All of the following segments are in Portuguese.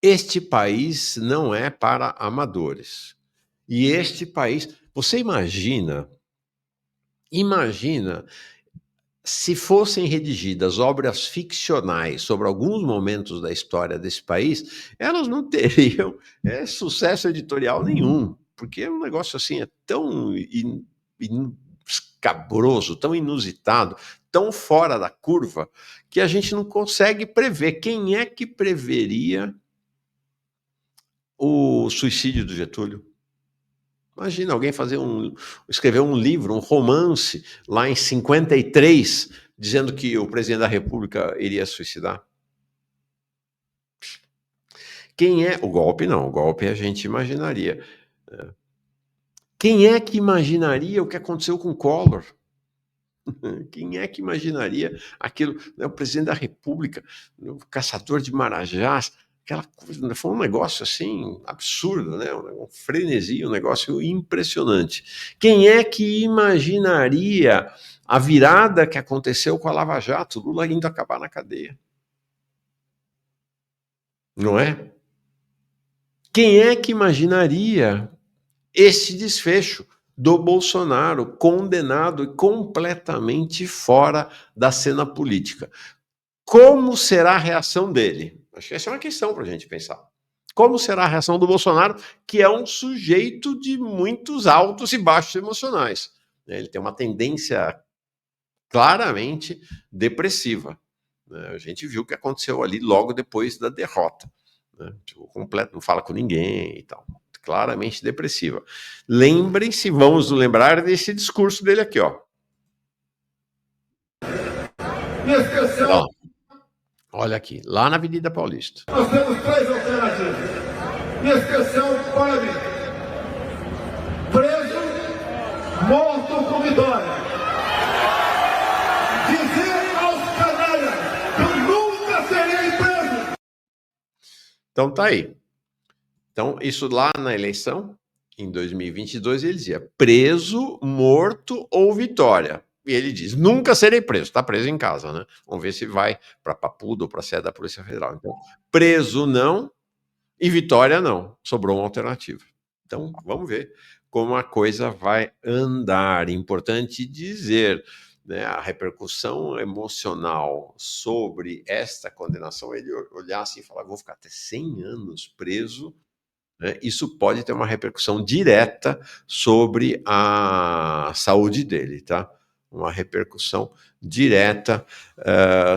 Este país não é para amadores. E este país, você imagina se fossem redigidas obras ficcionais sobre alguns momentos da história desse país, elas não teriam sucesso editorial nenhum, porque é um negócio assim, é tão escabroso, tão inusitado, tão fora da curva, que a gente não consegue prever. Quem é que preveria o suicídio do Getúlio? Imagina alguém escrever um livro, um romance, lá em 53, dizendo que o presidente da República iria se suicidar. Quem é? O golpe não, o golpe a gente imaginaria. Quem é que imaginaria o que aconteceu com Collor? Quem é que imaginaria aquilo? O presidente da República, o caçador de marajás, aquela coisa, foi um negócio assim absurdo, né? Um frenesi, um negócio impressionante. Quem é que imaginaria a virada que aconteceu com a Lava Jato, Lula indo acabar na cadeia? Não é? Quem é que imaginaria esse desfecho do Bolsonaro condenado e completamente fora da cena política? Como será a reação dele? Acho que essa é uma questão para a gente pensar. Como será a reação do Bolsonaro, que é um sujeito de muitos altos e baixos emocionais? Ele tem uma tendência claramente depressiva. A gente viu o que aconteceu ali logo depois da derrota. Tipo, completo, não fala com ninguém e tal. Claramente depressiva. Lembrem-se, vamos lembrar desse discurso dele aqui, ó. Ó, olha aqui, lá na Avenida Paulista. Nós temos três alternativas. Em especial para mim. Preso, morto com vitória. Dizer aos canalhas que eu nunca serei preso. Então tá aí. Então, isso lá na eleição, em 2022, ele dizia preso, morto ou vitória. E ele diz, nunca serei preso. Está preso em casa, né? Vamos ver se vai para Papudo ou para a sede da Polícia Federal. Então, preso não e vitória não. Sobrou uma alternativa. Então, vamos ver como a coisa vai andar. Importante dizer, né, a repercussão emocional sobre esta condenação, ele olhar assim e falar, vou ficar até 100 anos preso, né? Isso pode ter uma repercussão direta sobre a saúde dele, tá? Uma repercussão direta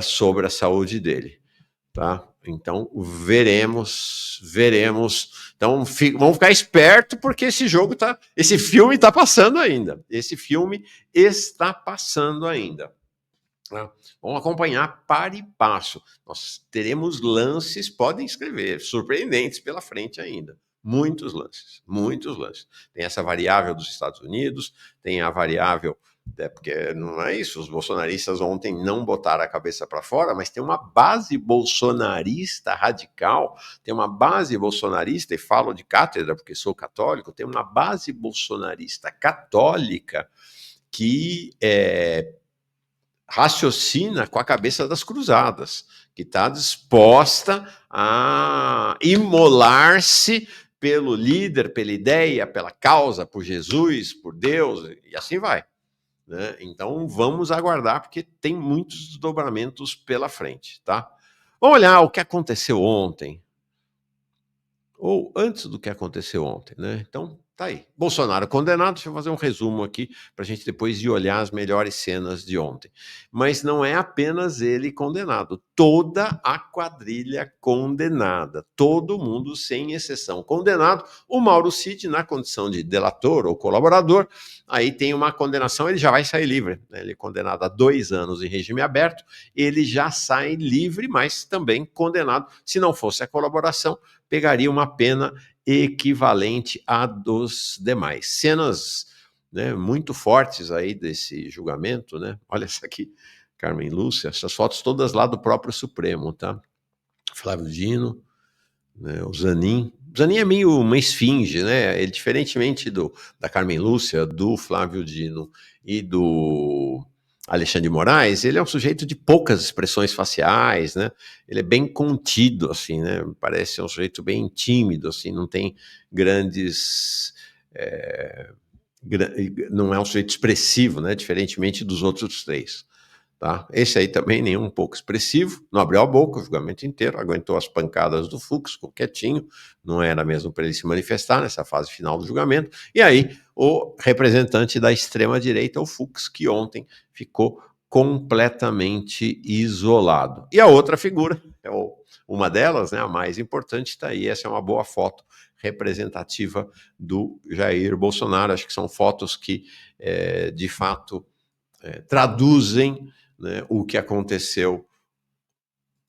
sobre a saúde dele, tá? Então, veremos. Então, vamos ficar esperto porque esse filme está passando ainda. Esse filme está passando ainda. Tá? Vamos acompanhar para e passo. Nós teremos lances, podem escrever, surpreendentes pela frente ainda. Muitos lances, muitos lances. Tem essa variável dos Estados Unidos, tem a variável, porque não é isso, os bolsonaristas ontem não botaram a cabeça para fora, mas tem uma base bolsonarista radical, tem uma base bolsonarista, e falo de cátedra porque sou católico, tem uma base bolsonarista católica que raciocina com a cabeça das cruzadas, que está disposta a imolar-se pelo líder, pela ideia, pela causa, por Jesus, por Deus, e assim vai. Né? Então vamos aguardar, porque tem muitos desdobramentos pela frente, tá? Vamos olhar o que aconteceu ontem, ou antes do que aconteceu ontem, né? Então, tá aí. Bolsonaro condenado, deixa eu fazer um resumo aqui para a gente depois ir olhar as melhores cenas de ontem. Mas não é apenas ele condenado, toda a quadrilha condenada, todo mundo sem exceção condenado. O Mauro Cid, na condição de delator ou colaborador, aí tem uma condenação, ele já vai sair livre, né? Ele é condenado a 2 anos em regime aberto, ele já sai livre, mas também condenado, se não fosse a colaboração, pegaria uma pena equivalente à dos demais. Cenas, né, muito fortes aí desse julgamento, né? Olha essa aqui, Carmen Lúcia, essas fotos todas lá do próprio Supremo, tá? Flávio Dino, né, o Zanin. O Zanin é meio uma esfinge, né? Ele, diferentemente da Carmen Lúcia, do Flávio Dino e do Alexandre de Moraes, ele é um sujeito de poucas expressões faciais, né? Ele é bem contido, assim, né? Parece um sujeito bem tímido, assim, não tem grandes... não é um sujeito expressivo, né? Diferentemente dos outros três. Tá? Esse aí também nem um pouco expressivo, não abriu a boca o julgamento inteiro, aguentou as pancadas do Fux, ficou quietinho, não era mesmo para ele se manifestar nessa fase final do julgamento. E aí o representante da extrema-direita, o Fux, que ontem ficou completamente isolado. E a outra figura, uma delas, né, a mais importante, está aí. Essa é uma boa foto representativa do Jair Bolsonaro. Acho que são fotos que, de fato, traduzem, né, o que aconteceu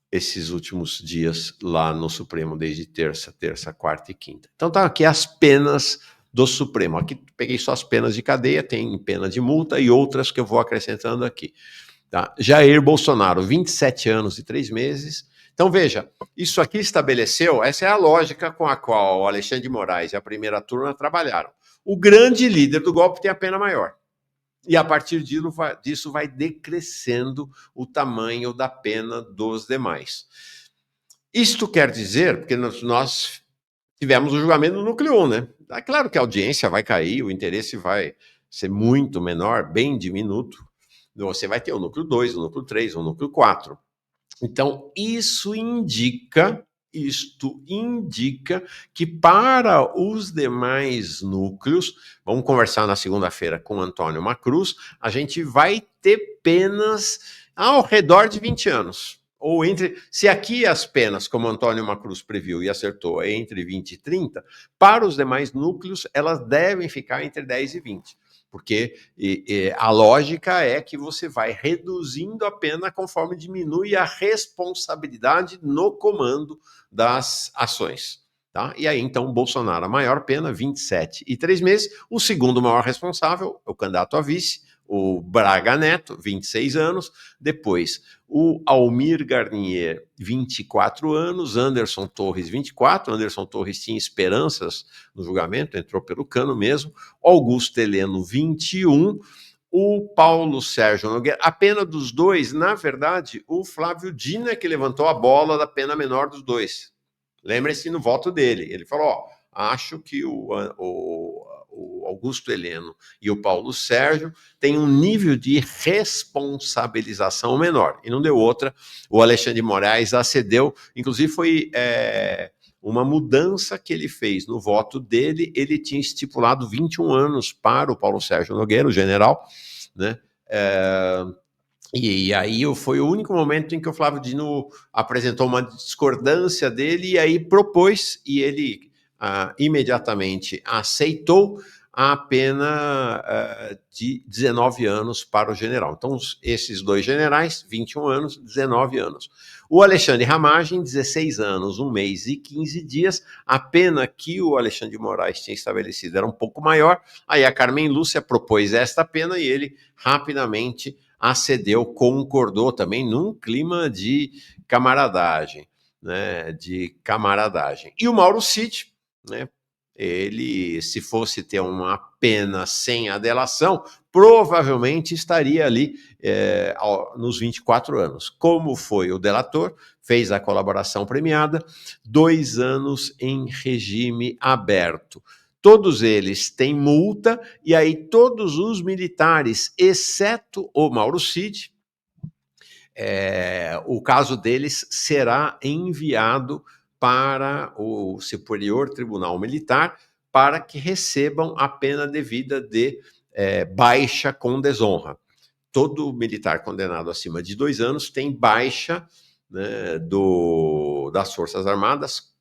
esses últimos dias lá no Supremo, desde terça, quarta e quinta. Então tá aqui as penas do Supremo. Aqui peguei só as penas de cadeia, tem pena de multa e outras que eu vou acrescentando aqui. Tá? Jair Bolsonaro, 27 anos e 3 meses. Então veja, isso aqui estabeleceu, essa é a lógica com a qual o Alexandre de Moraes e a primeira turma trabalharam. O grande líder do golpe tem a pena maior. E a partir disso vai decrescendo o tamanho da pena dos demais. Isto quer dizer, porque nós tivemos o julgamento no núcleo 1, né? É claro que a audiência vai cair, o interesse vai ser muito menor, bem diminuto. Você vai ter o núcleo 2, o núcleo 3, o núcleo 4. Então, isto indica que para os demais núcleos, vamos conversar na segunda-feira com o Antônio Macruz, a gente vai ter penas ao redor de 20 anos. Ou se aqui as penas, como Antônio Macruz previu e acertou, é entre 20 e 30, para os demais núcleos, elas devem ficar entre 10 e 20. Porque a lógica é que você vai reduzindo a pena conforme diminui a responsabilidade no comando das ações. Tá? E aí, então, Bolsonaro, a maior pena, 27 e 3 meses. O segundo maior responsável, o candidato a vice, o Braga Neto, 26 anos. Depois, o Almir Garnier, 24 anos. Anderson Torres, 24. Anderson Torres tinha esperanças no julgamento, entrou pelo cano mesmo. Augusto Heleno, 21. O Paulo Sérgio Nogueira, a pena dos dois, na verdade, o Flávio Dino é que levantou a bola da pena menor dos dois. Lembre-se no voto dele. Ele falou: ó, acho que o Augusto Heleno e o Paulo Sérgio têm um nível de responsabilização menor. E não deu outra. O Alexandre de Moraes acedeu, inclusive foi uma mudança que ele fez no voto dele. Ele tinha estipulado 21 anos para o Paulo Sérgio Nogueira, o general, né? E aí foi o único momento em que o Flávio Dino apresentou uma discordância dele e aí propôs, e ele imediatamente aceitou a pena de 19 anos para o general. Então, esses dois generais, 21 anos, 19 anos. O Alexandre Ramagem, 16 anos, 1 mês e 15 dias. A pena que o Alexandre de Moraes tinha estabelecido era um pouco maior. Aí a Carmen Lúcia propôs esta pena e ele rapidamente acedeu, concordou também num clima de camaradagem, né, E o Mauro Cid, né, ele, se fosse ter uma pena sem a delação, provavelmente estaria ali nos 24 anos. Como foi o delator, fez a colaboração premiada, 2 anos em regime aberto. Todos eles têm multa, e aí todos os militares, exceto o Mauro Cid, o caso deles será enviado para o Superior Tribunal Militar para que recebam a pena devida de baixa com desonra. Todo militar condenado acima de 2 anos tem baixa, né, das Forças Armadas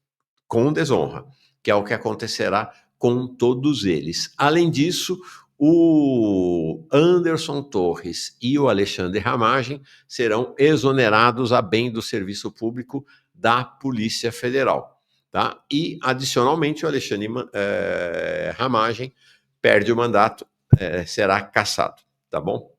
com desonra, que é o que acontecerá com todos eles. Além disso, o Anderson Torres e o Alexandre Ramagem serão exonerados a bem do serviço público da Polícia Federal. Tá? E, adicionalmente, o Alexandre Ramagem perde o mandato, será cassado. Tá bom?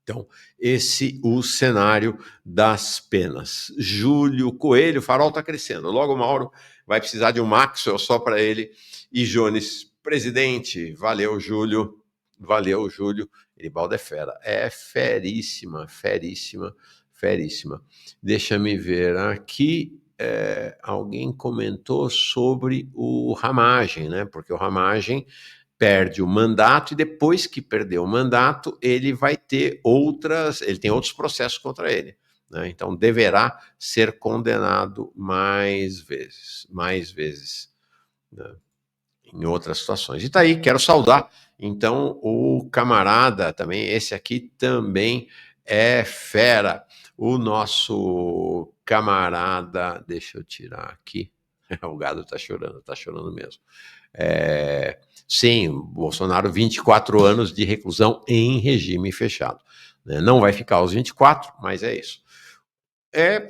Então, esse o cenário das penas. Júlio Coelho, o farol está crescendo. Logo, Mauro vai precisar de um Maxwell só para ele. E Jones, presidente, valeu, Júlio. Valeu, Júlio. Eribaldo é fera. É feríssima, feríssima, feríssima. Deixa-me ver aqui. Alguém comentou sobre o Ramagem, né? Porque o Ramagem perde o mandato e depois que perdeu o mandato, ele vai ter ele tem outros processos contra ele, né? Então deverá ser condenado mais vezes, né? Em outras situações. E tá aí, quero saudar, então, o camarada também, esse aqui também é fera, o nosso camarada, deixa eu tirar aqui, o gado tá chorando mesmo. Sim, Bolsonaro, 24 anos de reclusão em regime fechado, né? Não vai ficar os 24, mas é isso.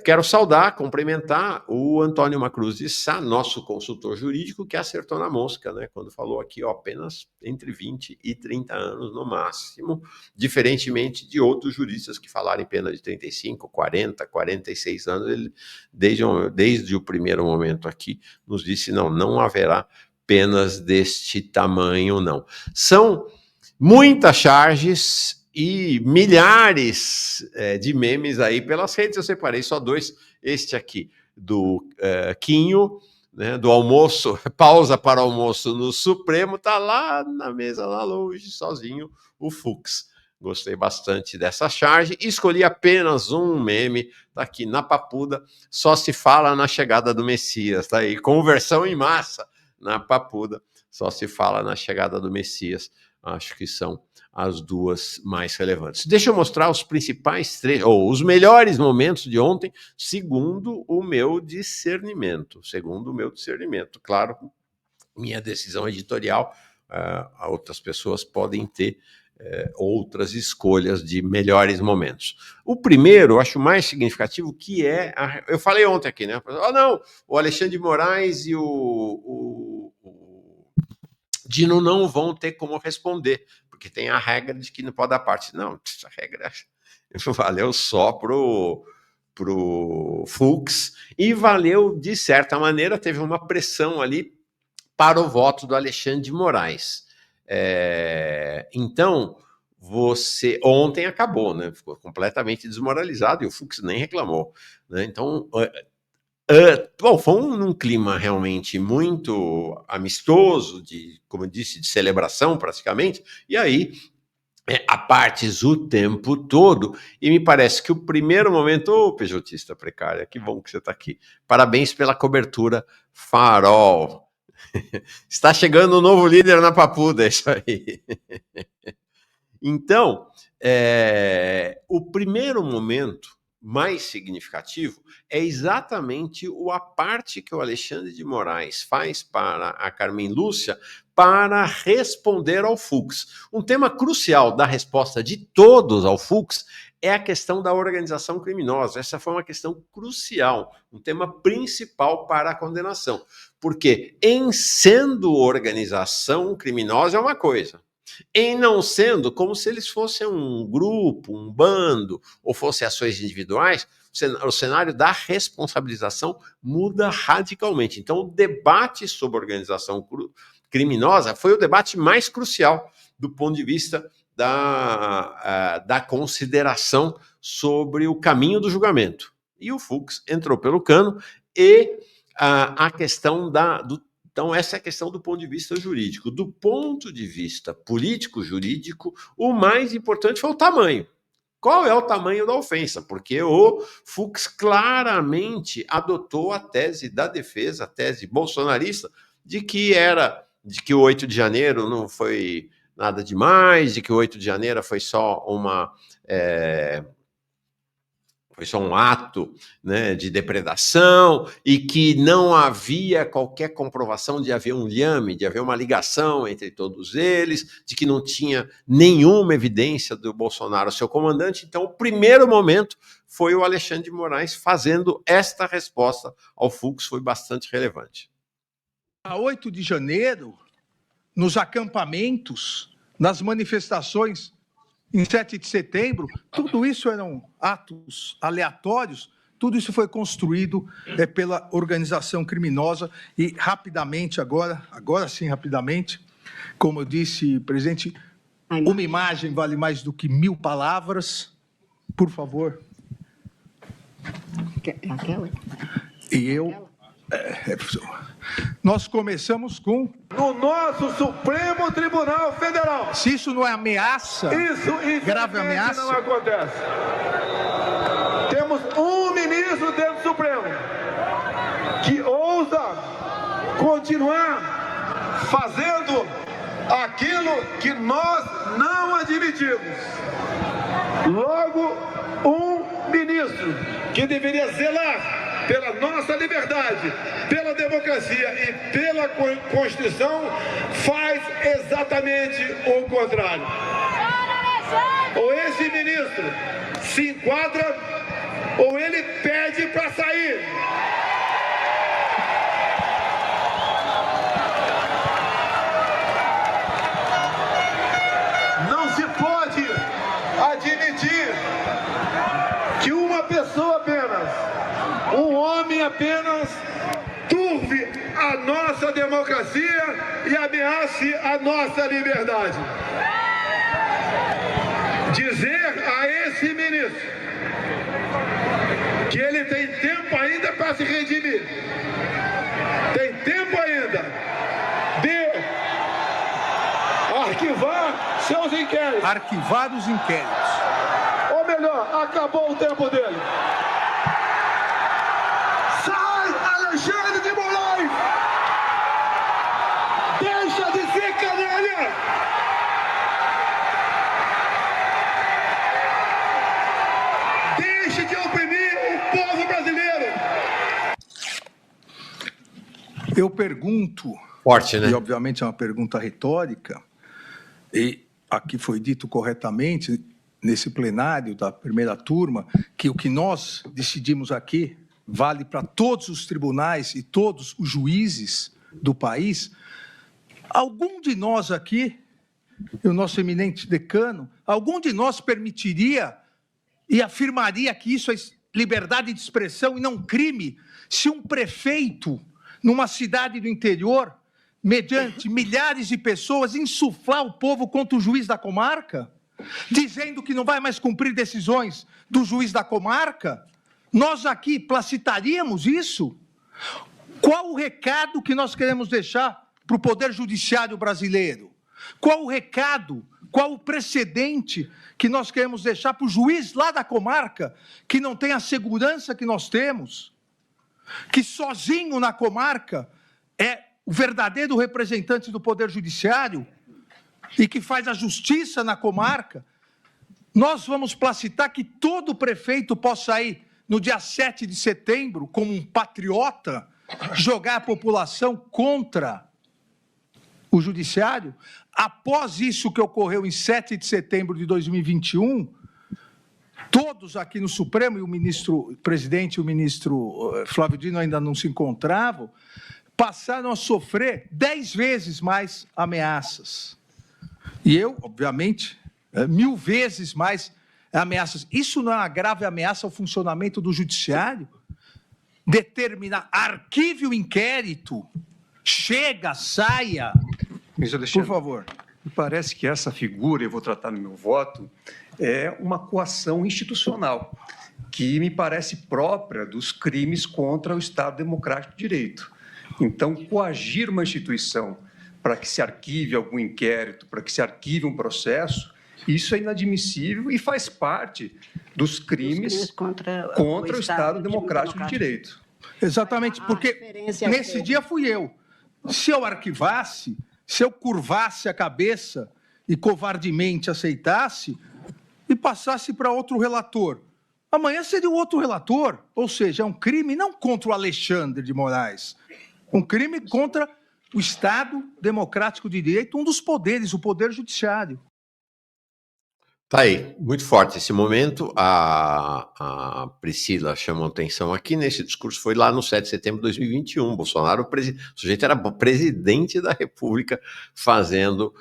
Quero saudar, cumprimentar o Antônio Macruz de Sá, nosso consultor jurídico, que acertou na mosca, né? Quando falou aqui, ó, apenas entre 20 e 30 anos no máximo, diferentemente de outros juristas que falaram em pena de 35, 40, 46 anos, ele, desde o primeiro momento aqui, nos disse, não haverá penas deste tamanho, não. São muitas charges e milhares de memes aí pelas redes. Eu separei só dois. Este aqui, do Quinho, né, do almoço, pausa para almoço no Supremo, tá lá na mesa, lá longe, sozinho, o Fux. Gostei bastante dessa charge. Escolhi apenas um meme, tá aqui na Papuda, só se fala na chegada do Messias, tá aí, conversão em massa na Papuda, só se fala na chegada do Messias. Acho que são as duas mais relevantes. Deixa eu mostrar os principais trechos, ou os melhores momentos de ontem, segundo o meu discernimento. Claro, minha decisão editorial, outras pessoas podem ter outras escolhas de melhores momentos. O primeiro, eu acho mais significativo, que eu falei ontem aqui, né? Não, o Alexandre de Moraes e o Dino não vão ter como responder, porque tem a regra de que não pode dar parte. Não, essa regra valeu só pro Fux e valeu, de certa maneira, teve uma pressão ali para o voto do Alexandre de Moraes. Então, ontem acabou, né? Ficou completamente desmoralizado e o Fux nem reclamou, né? Então, bom, foi num clima realmente muito amistoso, como eu disse, de celebração praticamente, e aí a partes o tempo todo, e me parece que o primeiro momento, pejotista precária, que bom que você está aqui, parabéns pela cobertura, Farol. Está chegando um novo líder na Papuda, é isso aí. Então, o primeiro momento mais significativo é exatamente a parte que o Alexandre de Moraes faz para a Carmen Lúcia para responder ao Fux. Um tema crucial da resposta de todos ao Fux é a questão da organização criminosa. Essa foi uma questão crucial, um tema principal para a condenação. Porque em sendo organização criminosa é uma coisa, em não sendo, como se eles fossem um grupo, um bando, ou fossem ações individuais, o cenário da responsabilização muda radicalmente. Então, o debate sobre organização criminosa foi o debate mais crucial do ponto de vista da consideração sobre o caminho do julgamento. E o Fux entrou pelo cano e a questão Então, essa é a questão do ponto de vista jurídico. Do ponto de vista político-jurídico, o mais importante foi o tamanho. Qual é o tamanho da ofensa? Porque o Fux claramente adotou a tese da defesa, a tese bolsonarista, de que o 8 de janeiro não foi nada demais, de que o 8 de janeiro foi só um ato, né, de depredação, e que não havia qualquer comprovação de haver um liame, de haver uma ligação entre todos eles, de que não tinha nenhuma evidência do Bolsonaro, seu comandante. Então, o primeiro momento foi o Alexandre de Moraes fazendo esta resposta ao Fux, foi bastante relevante. A 8 de janeiro, nos acampamentos, nas manifestações, em 7 de setembro, tudo isso eram atos aleatórios, tudo isso foi construído pela organização criminosa e rapidamente, agora sim, rapidamente, como eu disse, presidente, Uma imagem vale mais do que 1000 palavras. Por favor. Aquela? E eu... Nós começamos com... No nosso Supremo Tribunal Federal. Se isso não é ameaça, Isso, grave infelizmente, ameaça, não acontece. Temos um ministro dentro do Supremo que ousa continuar fazendo aquilo que nós não admitimos. Logo, um ministro que deveria zelar pela nossa liberdade, pela democracia e pela Constituição, faz exatamente o contrário. Ou esse ministro se enquadra, ou ele pede para sair. Não se pode admitir que uma pessoa apenas, um homem apenas, turve a nossa democracia e ameace a nossa liberdade. Dizer a esse ministro que ele tem tempo ainda para se redimir, tem tempo ainda de arquivar seus inquéritos. arquivar os inquéritos. Ou melhor, acabou o tempo dele. Sai, Alexandre de Moraes! Deixa de ser canalha! Deixe de oprimir o povo brasileiro! Eu pergunto, Forte, né? e obviamente é uma pergunta retórica, e aqui foi dito corretamente, nesse plenário da primeira turma, que o que nós decidimos aqui vale para todos os tribunais e todos os juízes do país. Algum de nós aqui, e o nosso eminente decano, algum de nós permitiria e afirmaria que isso é liberdade de expressão e não crime, se um prefeito, numa cidade do interior, mediante milhares de pessoas, insuflar o povo contra o juiz da comarca, dizendo que não vai mais cumprir decisões do juiz da comarca? Nós aqui placitaríamos isso? Qual o recado que nós queremos deixar para o Poder Judiciário brasileiro? Qual o recado, qual o precedente que nós queremos deixar para o juiz lá da comarca, que não tem a segurança que nós temos, que sozinho na comarca é o verdadeiro representante do Poder Judiciário e que faz a justiça na comarca? Nós vamos placitar que todo prefeito possa ir no dia 7 de setembro, como um patriota, jogar a população contra o judiciário? Após isso que ocorreu em 7 de setembro de 2021, todos aqui no Supremo, e o presidente e o ministro Flávio Dino ainda não se encontravam, passaram a sofrer 10 vezes mais ameaças. E eu, obviamente, 1000 vezes mais ameaças. Isso não é uma grave ameaça ao funcionamento do judiciário? Determinar, arquive o inquérito, chega, saia. Ministro Alexandre, Por favor. me parece que essa figura, eu vou tratar no meu voto, é uma coação institucional, que me parece própria dos crimes contra o Estado Democrático de Direito. Então, coagir uma instituição para que se arquive algum inquérito, para que se arquive um processo, isso é inadmissível e faz parte dos crimes contra o Estado Democrático de Direito. Exatamente, porque nesse dia fui eu. Se eu arquivasse, se eu curvasse a cabeça e covardemente aceitasse e passasse para outro relator, amanhã seria o outro relator. Ou seja, é um crime não contra o Alexandre de Moraes, um crime contra o Estado Democrático de Direito, um dos poderes, o Poder Judiciário. Tá aí, muito forte esse momento. A Priscila chamou atenção aqui nesse discurso, foi lá no 7 de setembro de 2021. Bolsonaro, o sujeito era presidente da República, fazendo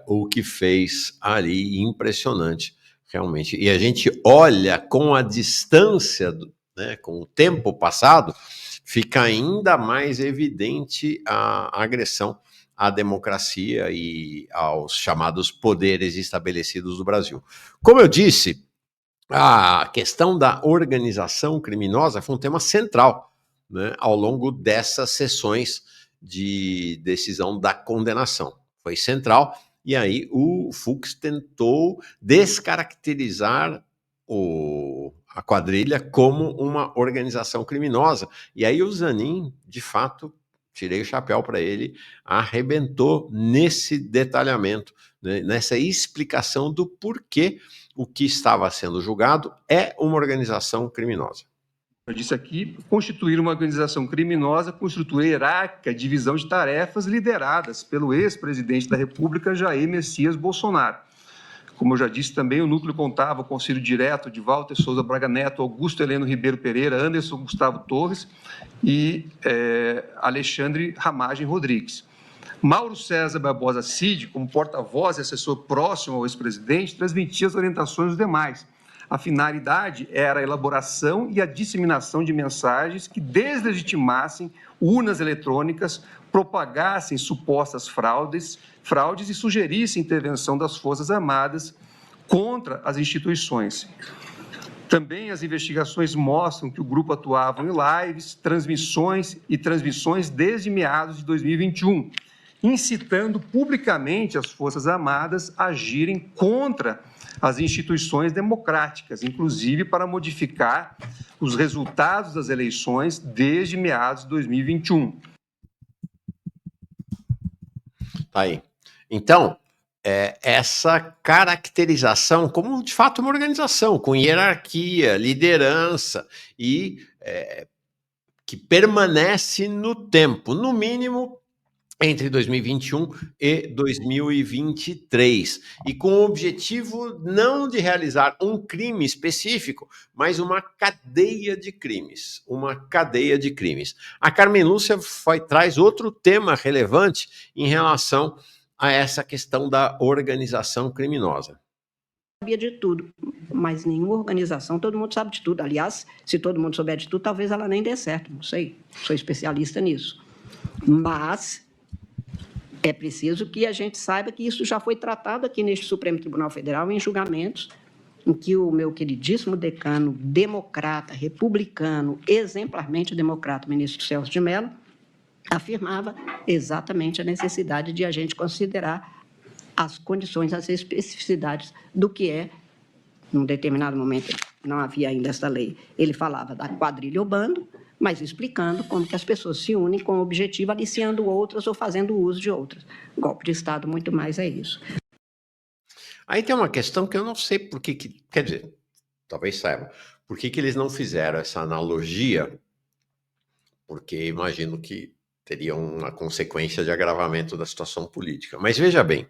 o que fez ali, impressionante, realmente. E a gente olha com a distância, né, com o tempo passado, fica ainda mais evidente a agressão à democracia e aos chamados poderes estabelecidos do Brasil. Como eu disse, a questão da organização criminosa foi um tema central, né, ao longo dessas sessões de decisão da condenação. Foi central, e aí o Fux tentou descaracterizar a quadrilha como uma organização criminosa. E aí o Zanin, de fato, tirei o chapéu para ele, arrebentou nesse detalhamento, né, nessa explicação do porquê o que estava sendo julgado é uma organização criminosa. Eu disse aqui, constituir uma organização criminosa com estrutura hierárquica, divisão de tarefas lideradas pelo ex-presidente da República, Jair Messias Bolsonaro. Como eu já disse também, o núcleo contava com o auxílio direto de Walter Souza Braga Neto, Augusto Heleno Ribeiro Pereira, Anderson Gustavo Torres e Alexandre Ramagem Rodrigues. Mauro César Barbosa Cid, como porta-voz e assessor próximo ao ex-presidente, transmitia as orientações dos demais. A finalidade era a elaboração e a disseminação de mensagens que deslegitimassem urnas eletrônicas, propagassem supostas fraudes e sugerissem intervenção das Forças Armadas contra as instituições. Também as investigações mostram que o grupo atuava em lives, transmissões desde meados de 2021, incitando publicamente as Forças Armadas a agirem contra as instituições democráticas, inclusive para modificar os resultados das eleições desde meados de 2021. Tá aí. Então, essa caracterização como, de fato, uma organização com hierarquia, liderança e que permanece no tempo, no mínimo entre 2021 e 2023, e com o objetivo não de realizar um crime específico, mas uma cadeia de crimes, A Carmen Lúcia traz outro tema relevante em relação a essa questão da organização criminosa. Sabia de tudo, mas nenhuma organização, todo mundo sabe de tudo. Aliás, se todo mundo souber de tudo, talvez ela nem dê certo, não sei, sou especialista nisso. Mas é preciso que a gente saiba que isso já foi tratado aqui neste Supremo Tribunal Federal em julgamentos em que o meu queridíssimo decano democrata, republicano, exemplarmente democrata, ministro Celso de Mello, afirmava exatamente a necessidade de a gente considerar as condições, as especificidades do que é, num determinado momento, não havia ainda essa lei, ele falava da quadrilha ou bando, mas explicando como que as pessoas se unem com o objetivo, aliciando outras ou fazendo uso de outras. Golpe de Estado, muito mais é isso. Aí tem uma questão que eu não sei por que quer dizer, talvez saiba, por que eles não fizeram essa analogia, porque imagino que teria uma consequência de agravamento da situação política. Mas veja bem,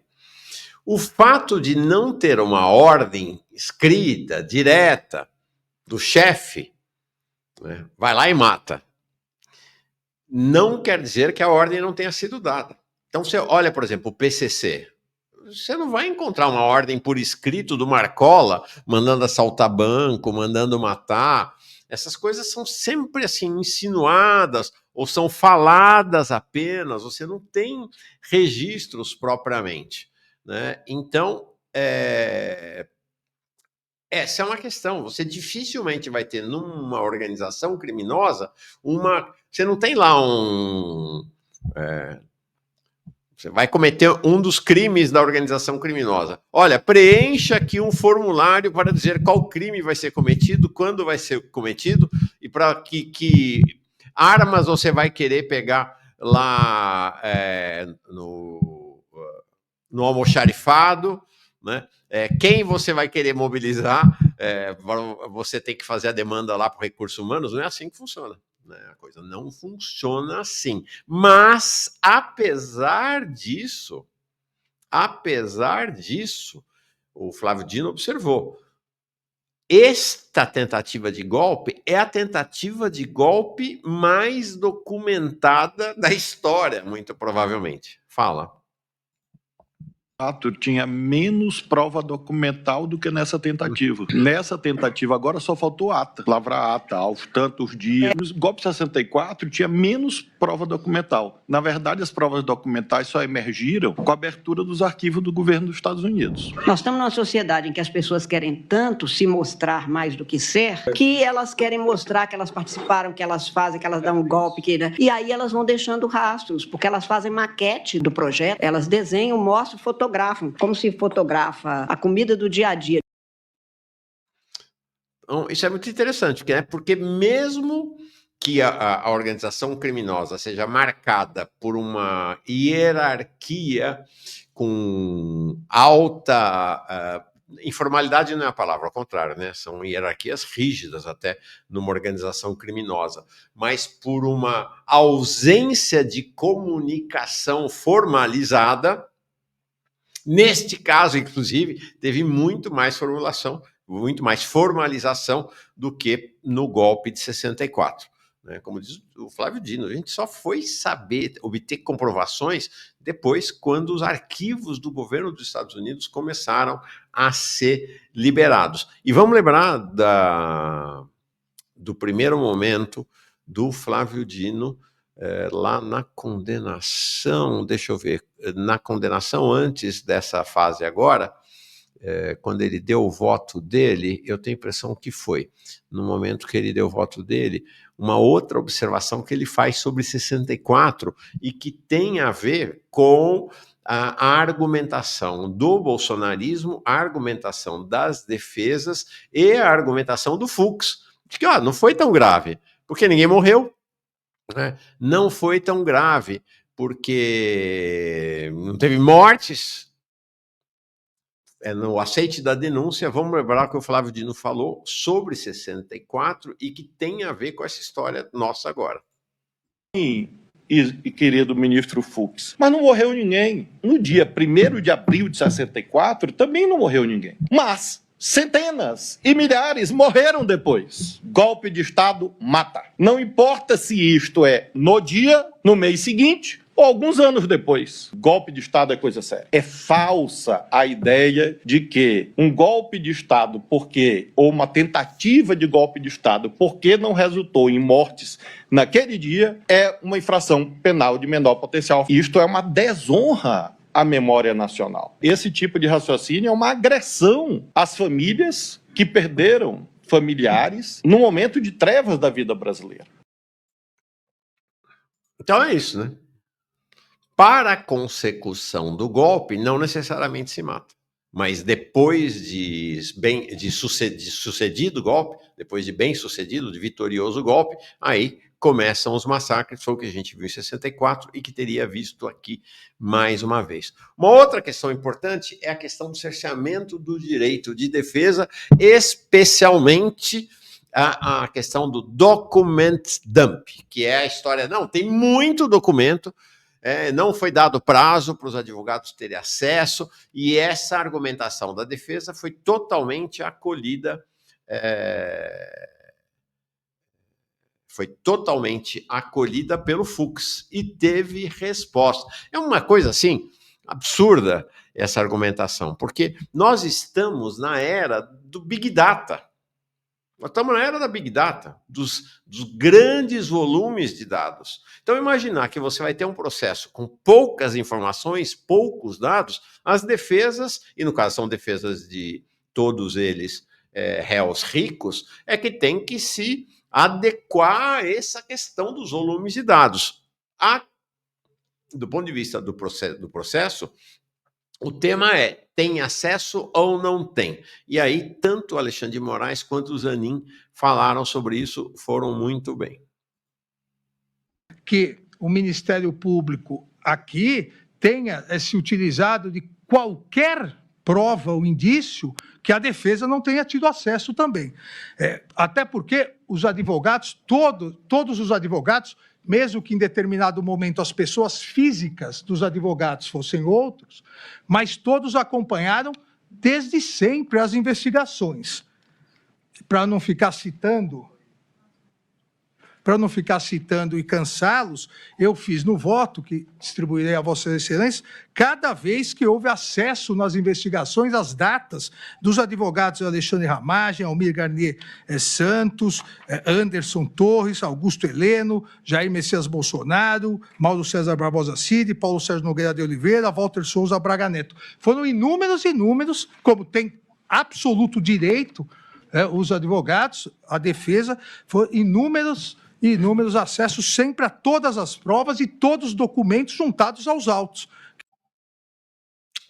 o fato de não ter uma ordem escrita, direta, do chefe, né, vai lá e mata, não quer dizer que a ordem não tenha sido dada. Então você olha, por exemplo, o PCC, você não vai encontrar uma ordem por escrito do Marcola mandando assaltar banco, mandando matar. Essas coisas são sempre assim insinuadas ou são faladas apenas, você não tem registros propriamente, né? Então, essa é uma questão. Você dificilmente vai ter numa organização criminosa você não tem lá você vai cometer um dos crimes da organização criminosa. Olha, preencha aqui um formulário para dizer qual crime vai ser cometido, quando vai ser cometido e para que armas você vai querer pegar lá no almoxarifado, né? Quem você vai querer mobilizar, você tem que fazer a demanda lá para o Recursos Humanos, não é assim que funciona. A coisa não funciona assim. Mas, apesar disso, o Flávio Dino observou, esta tentativa de golpe é a tentativa de golpe mais documentada da história, muito provavelmente. Fala. tinha menos prova documental do que nessa tentativa. Nessa tentativa agora só faltou ata, lavrar ata, aos tantos dias. No golpe 64 tinha menos prova documental. Na verdade, as provas documentais só emergiram com a abertura dos arquivos do governo dos Estados Unidos. Nós estamos numa sociedade em que as pessoas querem tanto se mostrar mais do que ser, que elas querem mostrar que elas participaram, que elas fazem, que elas dão um golpe, e aí elas vão deixando rastros, porque elas fazem maquete do projeto, elas desenham, mostram, fotografam, como se fotografa a comida do dia a dia. Então, isso é muito interessante, porque mesmo que a organização criminosa seja marcada por uma hierarquia com alta... informalidade não é a palavra, ao contrário, né? São hierarquias rígidas até numa organização criminosa, mas por uma ausência de comunicação formalizada. Neste caso, inclusive, teve muito mais formalização do que no golpe de 64. Né? Como diz o Flávio Dino, a gente só foi obter comprovações depois, quando os arquivos do governo dos Estados Unidos começaram a ser liberados. E vamos lembrar do primeiro momento do Flávio Dino, lá na condenação, deixa eu ver, na condenação antes dessa fase agora, quando ele deu o voto dele, eu tenho a impressão que foi, no momento que ele deu o voto dele, uma outra observação que ele faz sobre 64 e que tem a ver com a argumentação do bolsonarismo, a argumentação das defesas e a argumentação do Fux, de que não foi tão grave, porque ninguém morreu. Não foi tão grave, porque não teve mortes. No aceite da denúncia, vamos lembrar que o Flávio Dino falou sobre 64 e que tem a ver com essa história nossa agora. E querido ministro Fux, mas não morreu ninguém. No dia 1º de abril de 64, também não morreu ninguém. Mas centenas e milhares morreram depois. Golpe de Estado mata. Não importa se isto é no dia, no mês seguinte ou alguns anos depois. Golpe de Estado é coisa séria. É falsa a ideia de que um golpe de Estado ou uma tentativa de golpe de Estado porque não resultou em mortes naquele dia é uma infração penal de menor potencial. Isto é uma desonra à memória nacional. Esse tipo de raciocínio é uma agressão às famílias que perderam familiares no momento de trevas da vida brasileira. Então é isso, né? Para a consecução do golpe, não necessariamente se mata. Mas depois de sucedido golpe, depois de bem sucedido, de vitorioso golpe, aí começam os massacres, foi o que a gente viu em 64 e que teria visto aqui mais uma vez. Uma outra questão importante é a questão do cerceamento do direito de defesa, especialmente a questão do document dump, que é a história, tem muito documento, não foi dado prazo para os advogados terem acesso, e essa argumentação da defesa foi totalmente acolhida pelo Fux e teve resposta. É uma coisa assim absurda essa argumentação, porque nós estamos na era do Big Data. Nós estamos na era da Big Data, dos grandes volumes de dados. Então, imaginar que você vai ter um processo com poucas informações, poucos dados, as defesas, e no caso são defesas de todos eles réus ricos, é que tem que se adequar a essa questão dos volumes de dados. Do ponto de vista do processo, o tema é, tem acesso ou não tem? E aí, tanto o Alexandre de Moraes quanto o Zanin falaram sobre isso, foram muito bem. Que o Ministério Público aqui tenha se utilizado de qualquer prova ou indício que a defesa não tenha tido acesso também. Até porque os advogados, todos os advogados, mesmo que em determinado momento as pessoas físicas dos advogados fossem outros, mas todos acompanharam desde sempre as investigações. Para não ficar citando para não ficar citando e cansá-los, eu fiz no voto, que distribuirei a Vossa Excelência, cada vez que houve acesso nas investigações às datas dos advogados Alexandre Ramagem, Almir Garnier Santos, Anderson Torres, Augusto Heleno, Jair Messias Bolsonaro, Mauro César Barbosa Cid, Paulo Sérgio Nogueira de Oliveira, Walter Souza Braga Neto. Foram inúmeros, como tem absoluto direito os advogados, a defesa, foram inúmeros acessos sempre a todas as provas e todos os documentos juntados aos autos.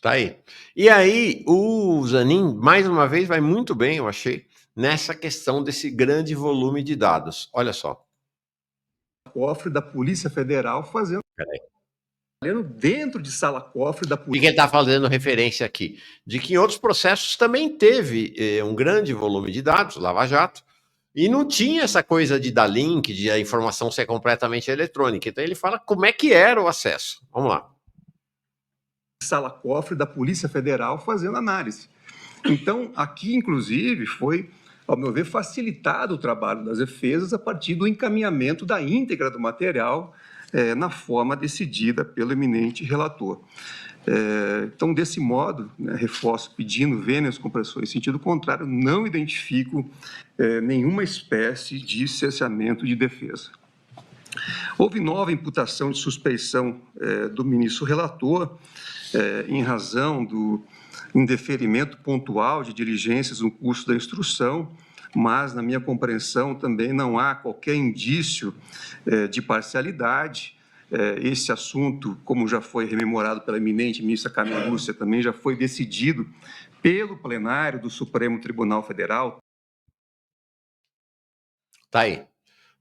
Tá aí. E aí, o Zanin, mais uma vez, vai muito bem, eu achei, nessa questão desse grande volume de dados. Olha só. Cofre da Polícia Federal fazendo dentro de sala-cofre da E Polícia. quem está fazendo referência aqui? De que em outros processos também teve um grande volume de dados, Lava Jato, e não tinha essa coisa de dar link, de a informação ser completamente eletrônica. Então ele fala como é que era o acesso. Vamos lá. Sala-cofre da Polícia Federal fazendo análise. Então, aqui, inclusive, foi, ao meu ver, facilitado o trabalho das defesas a partir do encaminhamento da íntegra do material na forma decidida pelo eminente relator. Então, desse modo, reforço pedindo vênias compressões em sentido contrário, não identifico nenhuma espécie de cesseamento de defesa. Houve nova imputação de suspeição do ministro relator em razão do indeferimento pontual de diligências no curso da instrução, mas, na minha compreensão, também não há qualquer indício de parcialidade. Esse assunto, como já foi rememorado pela eminente ministra Carmen Lúcia, também já foi decidido pelo plenário do Supremo Tribunal Federal. Tá aí.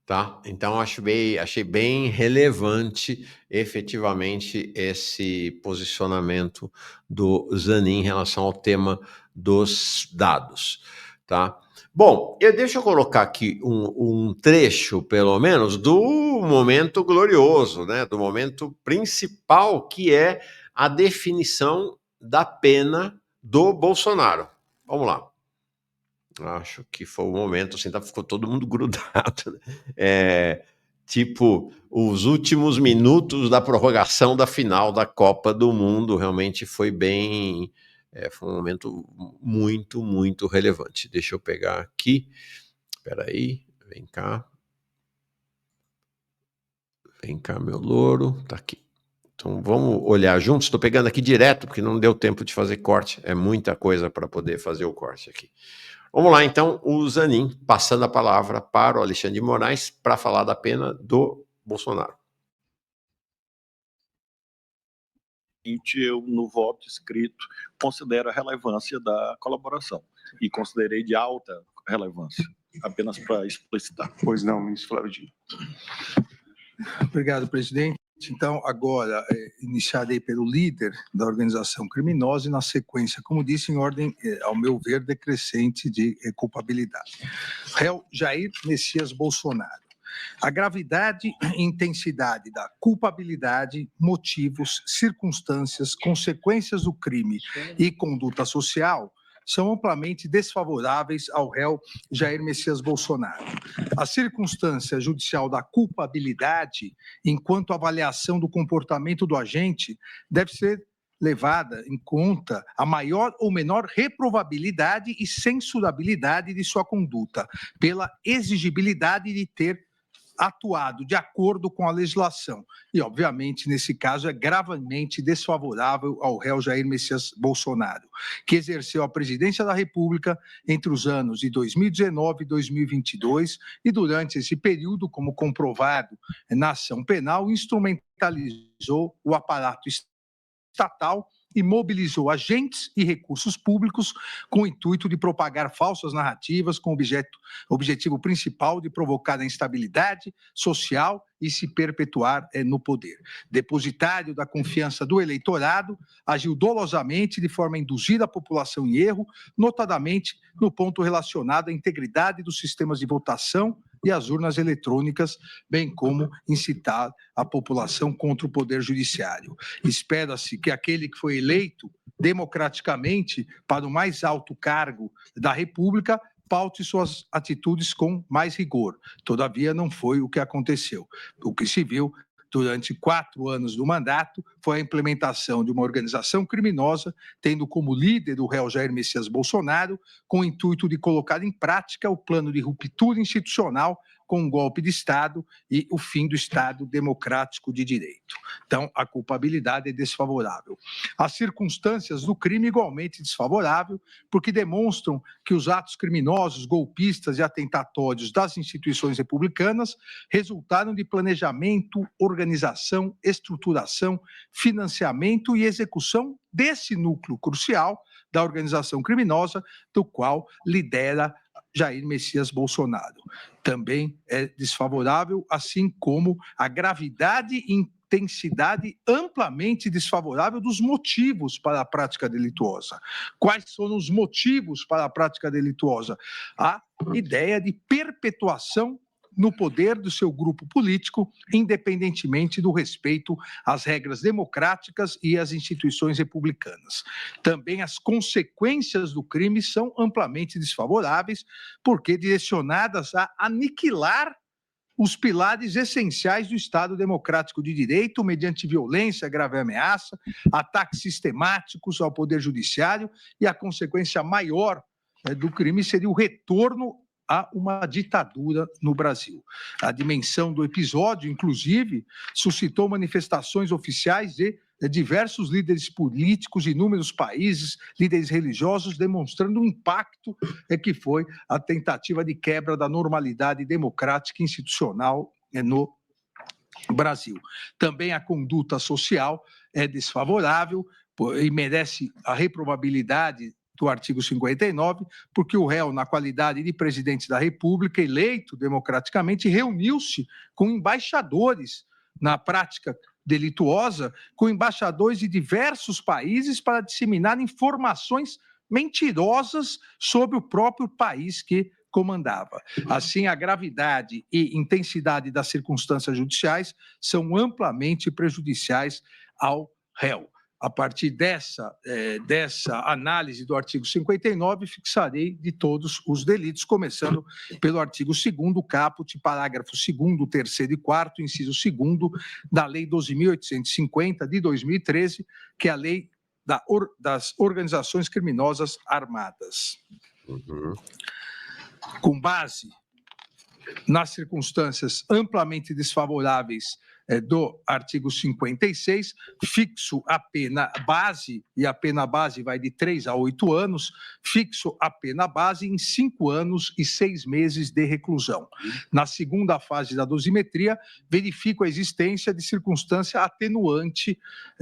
Tá? Então, achei bem relevante, efetivamente, esse posicionamento do Zanin em relação ao tema dos dados. Tá? Bom, deixa eu colocar aqui um trecho, pelo menos, do momento glorioso, né? Do momento principal, que é a definição da pena do Bolsonaro. Vamos lá. Acho que foi o momento, assim, ficou todo mundo grudado, né? Tipo, os últimos minutos da prorrogação da final da Copa do Mundo, realmente foi bem... foi um momento muito, muito relevante. Deixa eu pegar aqui. Espera aí, vem cá. Vem cá, meu louro. Tá aqui. Então, vamos olhar juntos. Estou pegando aqui direto, porque não deu tempo de fazer corte. É muita coisa para poder fazer o corte aqui. Vamos lá, então, o Zanin, passando a palavra para o Alexandre de Moraes para falar da pena do Bolsonaro. Eu, no voto escrito, considero a relevância da colaboração e considerei de alta relevância, apenas para explicitar. Pois não, ministro Flávio Dino. Obrigado, presidente. Então, agora, iniciarei pelo líder da organização criminosa e, na sequência, como disse, em ordem, ao meu ver, decrescente de culpabilidade. Réu Jair Messias Bolsonaro. A gravidade e intensidade da culpabilidade, motivos, circunstâncias, consequências do crime e conduta social são amplamente desfavoráveis ao réu Jair Messias Bolsonaro. A circunstância judicial da culpabilidade, enquanto avaliação do comportamento do agente, deve ser levada em conta a maior ou menor reprovabilidade e censurabilidade de sua conduta, pela exigibilidade de ter atuado de acordo com a legislação. E, obviamente, nesse caso, é gravemente desfavorável ao réu Jair Messias Bolsonaro, que exerceu a presidência da República entre os anos de 2019 e 2022 e, durante esse período, como comprovado na ação penal, instrumentalizou o aparato estatal e mobilizou agentes e recursos públicos com o intuito de propagar falsas narrativas com objetivo principal de provocar a instabilidade social e se perpetuar no poder. Depositário da confiança do eleitorado, agiu dolosamente de forma a induzir a população em erro, notadamente no ponto relacionado à integridade dos sistemas de votação e as urnas eletrônicas, bem como incitar a população contra o Poder Judiciário. Espera-se que aquele que foi eleito democraticamente para o mais alto cargo da República paute suas atitudes com mais rigor. Todavia, não foi o que aconteceu. O que se viu durante 4 anos do mandato foi a implementação de uma organização criminosa, tendo como líder o réu Jair Messias Bolsonaro, com o intuito de colocar em prática o plano de ruptura institucional com um golpe de Estado e o fim do Estado democrático de direito. Então, a culpabilidade é desfavorável. As circunstâncias do crime igualmente desfavorável, porque demonstram que os atos criminosos, golpistas e atentatórios das instituições republicanas resultaram de planejamento, organização, estruturação, financiamento e execução desse núcleo crucial da organização criminosa, do qual lidera Jair Messias Bolsonaro. Também é desfavorável, assim como a gravidade e intensidade amplamente desfavorável dos motivos para a prática delituosa. Quais foram os motivos para a prática delituosa? A ideia de perpetuação no poder do seu grupo político, independentemente do respeito às regras democráticas e às instituições republicanas. Também as consequências do crime são amplamente desfavoráveis, porque direcionadas a aniquilar os pilares essenciais do Estado democrático de direito, mediante violência, grave ameaça, ataques sistemáticos ao poder judiciário, e a consequência maior do crime seria o retorno a uma ditadura no Brasil. A dimensão do episódio, inclusive, suscitou manifestações oficiais de diversos líderes políticos de inúmeros países, líderes religiosos, demonstrando o impacto que foi a tentativa de quebra da normalidade democrática e institucional no Brasil. Também a conduta social é desfavorável e merece a reprovabilidade do artigo 59, porque o réu, na qualidade de presidente da República, eleito democraticamente, reuniu-se com embaixadores na prática delituosa, com embaixadores de diversos países para disseminar informações mentirosas sobre o próprio país que comandava. Assim, a gravidade e intensidade das circunstâncias judiciais são amplamente prejudiciais ao réu. A partir dessa análise do artigo 59, fixarei de todos os delitos, começando pelo artigo 2º, caput, parágrafo 2º, 3º e 4º, inciso 2º, da Lei 12.850, de 2013, que é a Lei das Organizações Criminosas Armadas. Com base nas circunstâncias amplamente desfavoráveis do artigo 56, fixo a pena base, e a pena base vai de 3 a 8 anos, fixo a pena base em 5 anos e 6 meses de reclusão. Na segunda fase da dosimetria, verifico a existência de circunstância atenuante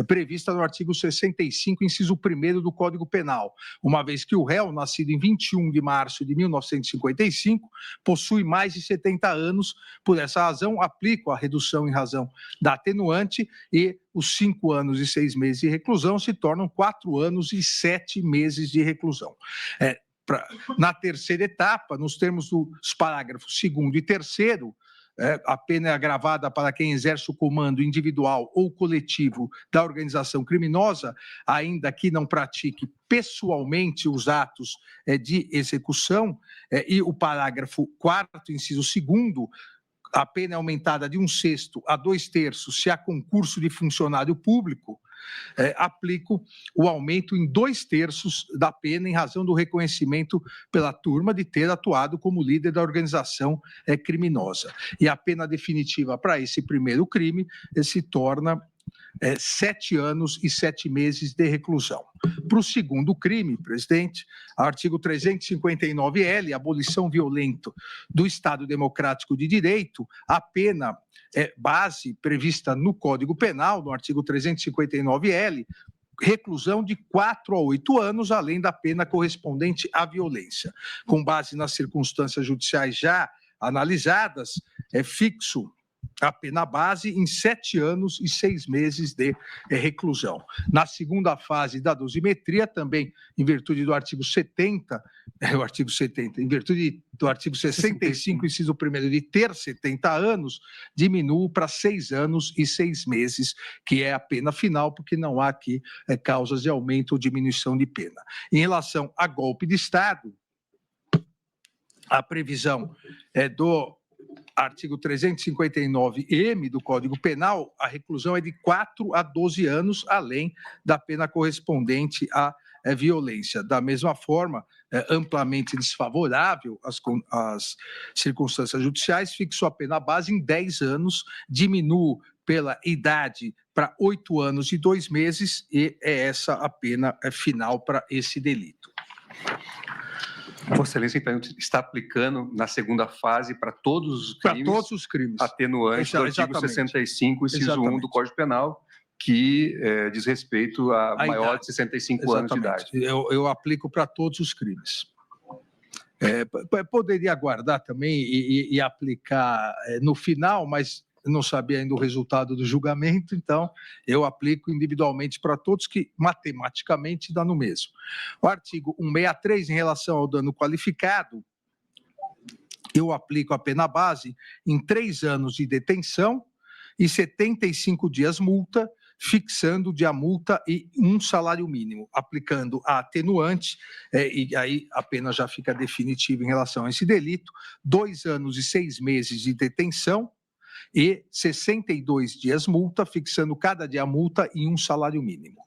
prevista no artigo 65, inciso 1º do Código Penal, uma vez que o réu, nascido em 21 de março de 1955, possui mais de 70 anos. Por essa razão, aplico a redução em razão da atenuante e os 5 anos e 6 meses de reclusão se tornam 4 anos e 7 meses de reclusão. Na terceira etapa, nos termos dos parágrafos 2º e 3º, a pena é agravada para quem exerce o comando individual ou coletivo da organização criminosa, ainda que não pratique pessoalmente os atos de execução, e o parágrafo 4º, inciso 2º, a pena é aumentada de 1/6 a 2/3 se há concurso de funcionário público, aplico o aumento em 2/3 da pena em razão do reconhecimento pela turma de ter atuado como líder da organização criminosa. E a pena definitiva para esse primeiro crime se torna 7 anos e 7 meses de reclusão. Para o segundo crime, presidente, artigo 359-L, abolição violenta do Estado Democrático de Direito, a pena base prevista no Código Penal, no artigo 359-L, reclusão de 4 a 8 anos, além da pena correspondente à violência. Com base nas circunstâncias judiciais já analisadas, fixo a pena base em 7 anos e 6 meses de reclusão. Na segunda fase da dosimetria, também em virtude do artigo 70, em virtude do artigo 65, inciso 1º, de ter 70 anos, diminuo para 6 anos e 6 meses, que é a pena final, porque não há aqui causas de aumento ou diminuição de pena. Em relação a golpe de Estado, a previsão do artigo 359-M do Código Penal, a reclusão é de 4 a 12 anos, além da pena correspondente à violência. Da mesma forma, amplamente desfavorável às circunstâncias judiciais, fixou a pena base em 10 anos, diminui pela idade para 8 anos e 2 meses, e é essa a pena final para esse delito. Vossa Excelência, então, está aplicando na segunda fase para todos os crimes, para todos os crimes, atenuante do artigo 65, inciso 1 do Código Penal, que diz respeito a maior de 65 anos de idade. Eu aplico para todos os crimes. Poderia aguardar também e aplicar no final, mas não sabia ainda o resultado do julgamento, então eu aplico individualmente para todos, que matematicamente dá no mesmo. O artigo 163, em relação ao dano qualificado, eu aplico a pena base em 3 anos de detenção e 75 dias multa, fixando de a multa e 1 salário mínimo, aplicando a atenuante, e aí a pena já fica definitiva em relação a esse delito, 2 anos e 6 meses de detenção e 62 dias multa, fixando cada dia a multa em 1 salário mínimo,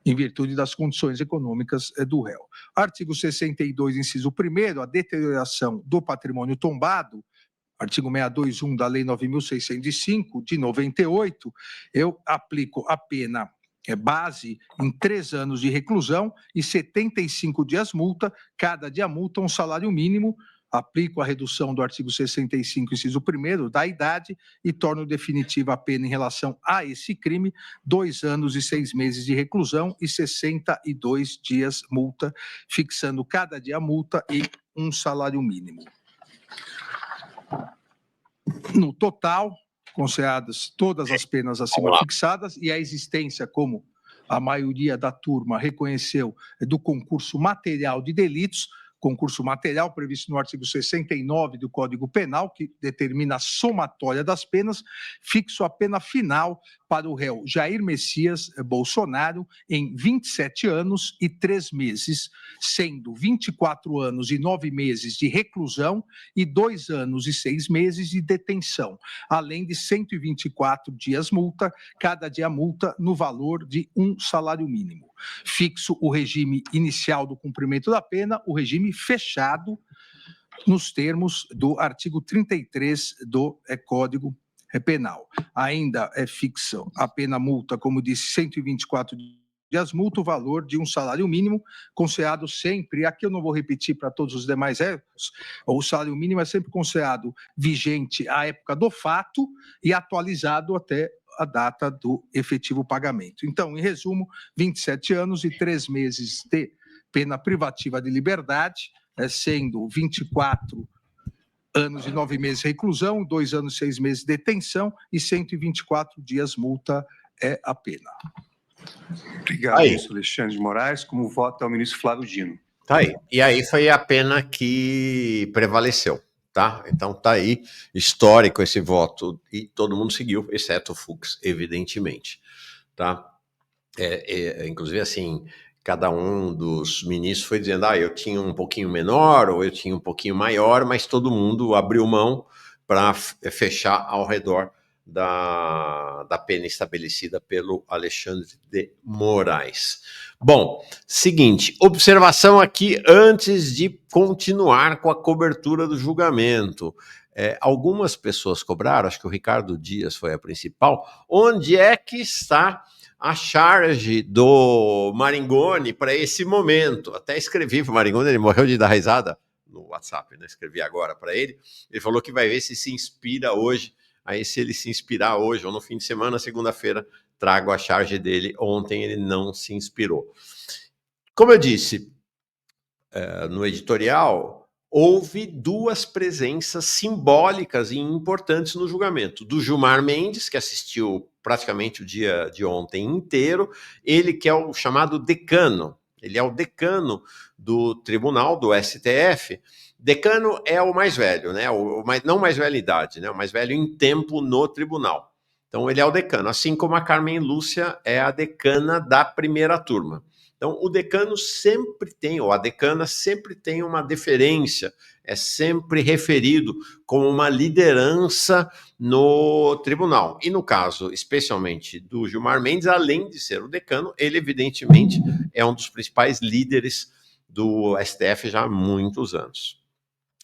em virtude das condições econômicas do réu. Artigo 62, inciso 1º, a deterioração do patrimônio tombado, artigo 621 da Lei 9.605, de 98, eu aplico a pena base em 3 anos de reclusão e 75 dias multa, cada dia multa 1 salário mínimo, aplico a redução do artigo 65, inciso 1º, da idade, e torno definitiva a pena em relação a esse crime, 2 anos e 6 meses de reclusão e 62 dias multa, fixando cada dia multa e 1 salário mínimo. No total, consideradas todas as penas acima fixadas e a existência, como a maioria da turma reconheceu, do concurso material de delitos, concurso material previsto no artigo 69 do Código Penal, que determina a somatória das penas, fixo a pena final para o réu Jair Messias Bolsonaro em 27 anos e 3 meses, sendo 24 anos e 9 meses de reclusão e 2 anos e 6 meses de detenção, além de 124 dias multa, cada dia multa no valor de 1 salário mínimo. Fixo o regime inicial do cumprimento da pena, o regime fechado, nos termos do artigo 33 do Código Penal. Ainda é fixo a pena multa, como disse, 124 dias multa, o valor de 1 salário mínimo, considerado sempre, aqui eu não vou repetir para todos os demais réus, o salário mínimo é sempre considerado vigente à época do fato e atualizado até a data do efetivo pagamento. Então, em resumo, 27 anos e 3 meses de pena privativa de liberdade, sendo 24 anos e 9 meses de reclusão, 2 anos e 6 meses de detenção e 124 dias multa é a pena. Obrigado, ministro Alexandre de Moraes. Como voto é o ministro Flávio Dino. Tá aí. E aí foi a pena que prevaleceu. Tá? Então tá aí, histórico esse voto, e todo mundo seguiu, exceto o Fux, evidentemente, tá? Inclusive, assim, cada um dos ministros foi dizendo, eu tinha um pouquinho menor, ou eu tinha um pouquinho maior, mas todo mundo abriu mão para fechar ao redor da pena estabelecida pelo Alexandre de Moraes. Bom, seguinte, observação aqui antes de continuar com a cobertura do julgamento. Algumas pessoas cobraram, acho que o Ricardo Dias foi a principal, onde é que está a charge do Maringoni para esse momento? Até escrevi para o Maringoni, ele morreu de dar risada no WhatsApp, né? Escrevi agora para ele, ele falou que vai ver se inspira hoje. Aí, se ele se inspirar hoje ou no fim de semana, segunda-feira, trago a charge dele. Ontem ele não se inspirou. Como eu disse no editorial, houve 2 presenças simbólicas e importantes no julgamento. Do Gilmar Mendes, que assistiu praticamente o dia de ontem inteiro, ele que é o chamado decano. Ele é o decano do tribunal, do STF. Decano é o mais velho, né? Não mais velho em idade, né? O mais velho em tempo no tribunal. Então, ele é o decano, assim como a Carmen Lúcia é a decana da primeira turma. Então, o decano sempre tem, ou a decana sempre tem uma deferência, é sempre referido como uma liderança no tribunal. E no caso, especialmente do Gilmar Mendes, além de ser o decano, ele evidentemente é um dos principais líderes do STF já há muitos anos.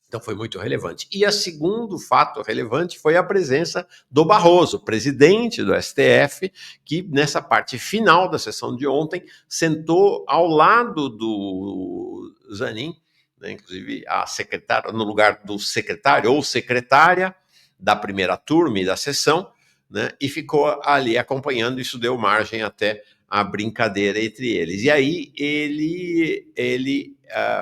Então foi muito relevante. E o segundo fato relevante foi a presença do Barroso, presidente do STF, que nessa parte final da sessão de ontem sentou ao lado do Zanin, né, inclusive a secretária, no lugar do secretário ou secretária da primeira turma e da sessão, né, e ficou ali acompanhando. Isso deu margem até a brincadeira entre eles. E aí ele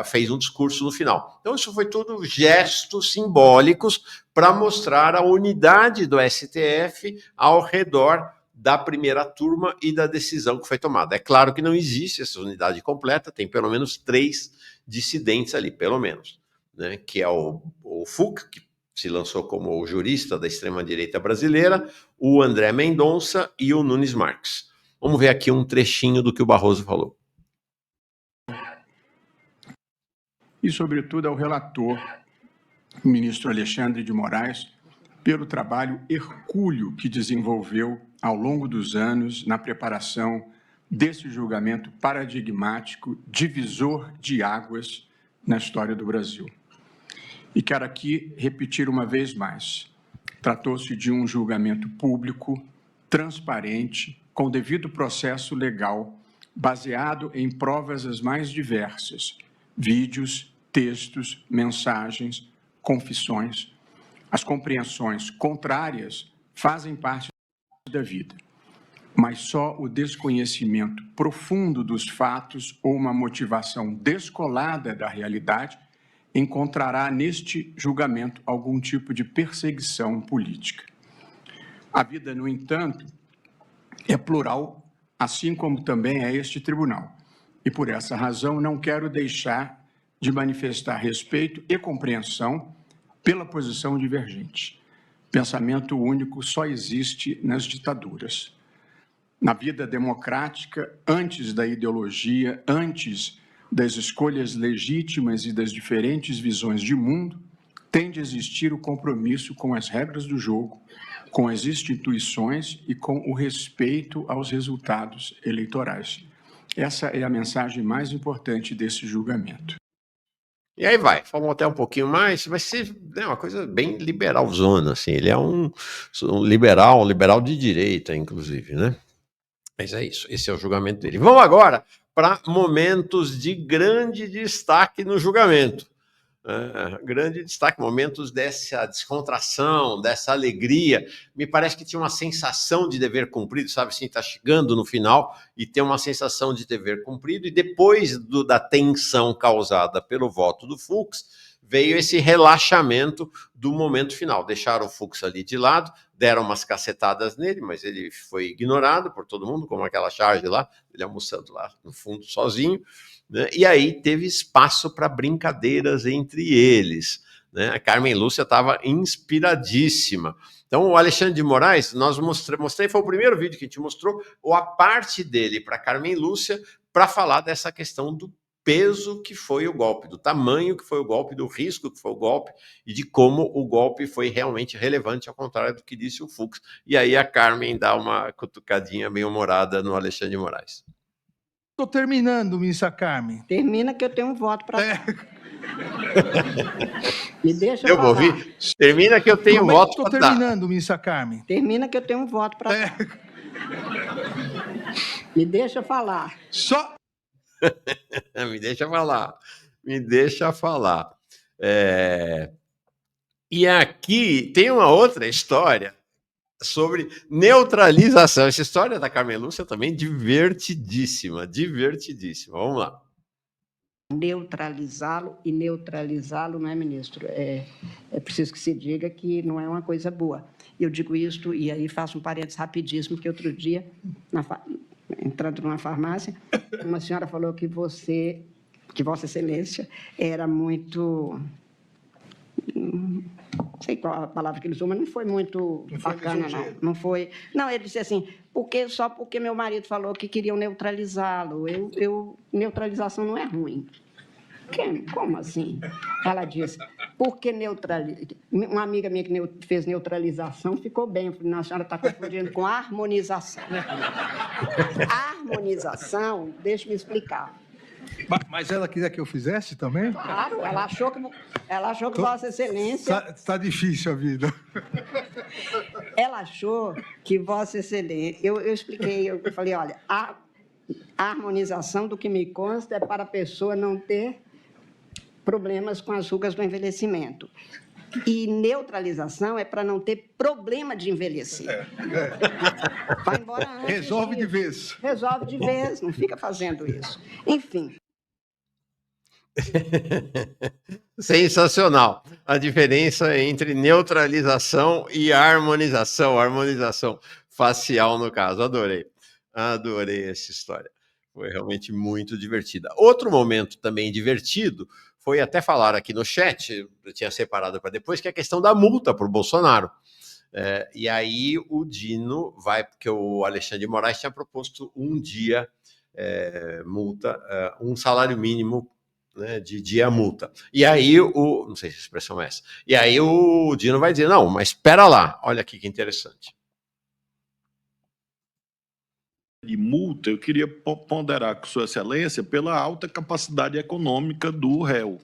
fez um discurso no final. Então isso foi tudo gestos simbólicos para mostrar a unidade do STF ao redor da primeira turma e da decisão que foi tomada. É claro que não existe essa unidade completa, tem pelo menos 3 dissidentes ali, pelo menos, né? Que é o Fux, que se lançou como o jurista da extrema-direita brasileira, o André Mendonça e o Nunes Marques. Vamos ver aqui um trechinho do que o Barroso falou. E, sobretudo, ao relator, o ministro Alexandre de Moraes, pelo trabalho hercúleo que desenvolveu ao longo dos anos na preparação desse julgamento paradigmático, divisor de águas na história do Brasil. E quero aqui repetir uma vez mais, tratou-se de um julgamento público, transparente, com devido processo legal, baseado em provas as mais diversas, vídeos, textos, mensagens, confissões. As compreensões contrárias fazem parte da vida, mas só o desconhecimento profundo dos fatos ou uma motivação descolada da realidade encontrará neste julgamento algum tipo de perseguição política. A vida, no entanto, é plural, assim como também é este tribunal. E por essa razão não quero deixar de manifestar respeito e compreensão pela posição divergente. Pensamento único só existe nas ditaduras. Na vida democrática, antes da ideologia, antes das escolhas legítimas e das diferentes visões de mundo, tem de existir o compromisso com as regras do jogo, com as instituições e com o respeito aos resultados eleitorais. Essa é a mensagem mais importante desse julgamento. E aí vai, falamos até um pouquinho mais, vai ser, né, uma coisa bem liberalzona, assim, ele é um liberal de direita, inclusive, né? Mas é isso, esse é o julgamento dele. Vamos agora para momentos de grande destaque no julgamento. Grande destaque, momentos dessa descontração, dessa alegria. Me parece que tinha uma sensação de dever cumprido, sabe assim, tá chegando no final e tem uma sensação de dever cumprido, e depois da tensão causada pelo voto do Fux, veio esse relaxamento do momento final. Deixaram o Fux ali de lado, deram umas cacetadas nele, mas ele foi ignorado por todo mundo, como aquela charge lá, ele almoçando lá no fundo sozinho, né? E aí teve espaço para brincadeiras entre eles, né? A Carmen Lúcia estava inspiradíssima. Então, o Alexandre de Moraes, nós mostrei, foi o primeiro vídeo que a gente mostrou, ou a parte dele para Carmen Lúcia, para falar dessa questão do peso que foi o golpe, do tamanho que foi o golpe, do risco que foi o golpe e de como o golpe foi realmente relevante, ao contrário do que disse o Fux. E aí a Carmen dá uma cutucadinha bem humorada no Alexandre de Moraes. Estou terminando, ministra Carmen. Termina que eu tenho um voto para dar. Me deixa Eu falar. vou ouvir. Termina que eu tenho voto para dar. Estou terminando, ministra Carmen. Termina que eu tenho um voto para dar. Me deixa falar. Só... Me deixa falar. Me deixa falar. E aqui tem uma outra história sobre neutralização. Essa história da Carmen Lúcia também divertidíssima, divertidíssima. Vamos lá. Neutralizá-lo, e neutralizá-lo, não é, ministro? É preciso que se diga que não é uma coisa boa. Eu digo isto, e aí faço um parênteses rapidíssimo, que outro dia, entrando numa farmácia, uma senhora falou que Vossa Excelência era muito sei qual a palavra que ele usou, mas não foi muito Não foi bacana, não. lisonjeiro. Não foi. Não, ele disse assim, só porque meu marido falou que queriam neutralizá-lo. Neutralização não é ruim. Como assim? Ela disse, porque uma amiga minha que fez neutralização ficou bem. Eu falei, não, a senhora está confundindo com harmonização. Harmonização, deixa-me explicar. Mas ela queria que eu fizesse também? Claro, ela achou que Vossa Excelência... Está difícil a vida. Ela achou que Vossa Excelência... Eu expliquei, eu falei, olha, a harmonização, do que me consta, é para a pessoa não ter problemas com as rugas do envelhecimento. E neutralização é para não ter problema de envelhecer. Vai embora antes. Resolve de vez. Resolve de vez, não fica fazendo isso. Enfim. Sensacional. A diferença entre neutralização e harmonização. Harmonização facial, no caso. Adorei essa história. Foi realmente muito divertida. Outro momento também divertido foi até falar aqui no chat, eu tinha separado para depois, que é a questão da multa para o Bolsonaro. E aí o Dino vai, porque o Alexandre de Moraes tinha proposto um dia multa, um salário mínimo, né, de dia multa. E aí não sei se a expressão é essa. E aí o Dino vai dizer, não, mas espera lá, olha aqui que interessante. De multa, eu queria ponderar com Sua Excelência pela alta capacidade econômica do réu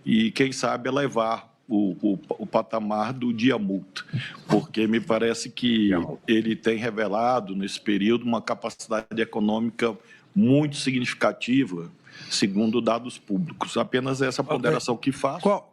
e, quem sabe, elevar o patamar do dia multa, porque me parece que ele tem revelado, nesse período, uma capacidade econômica muito significativa, segundo dados públicos. Apenas essa ponderação que faço.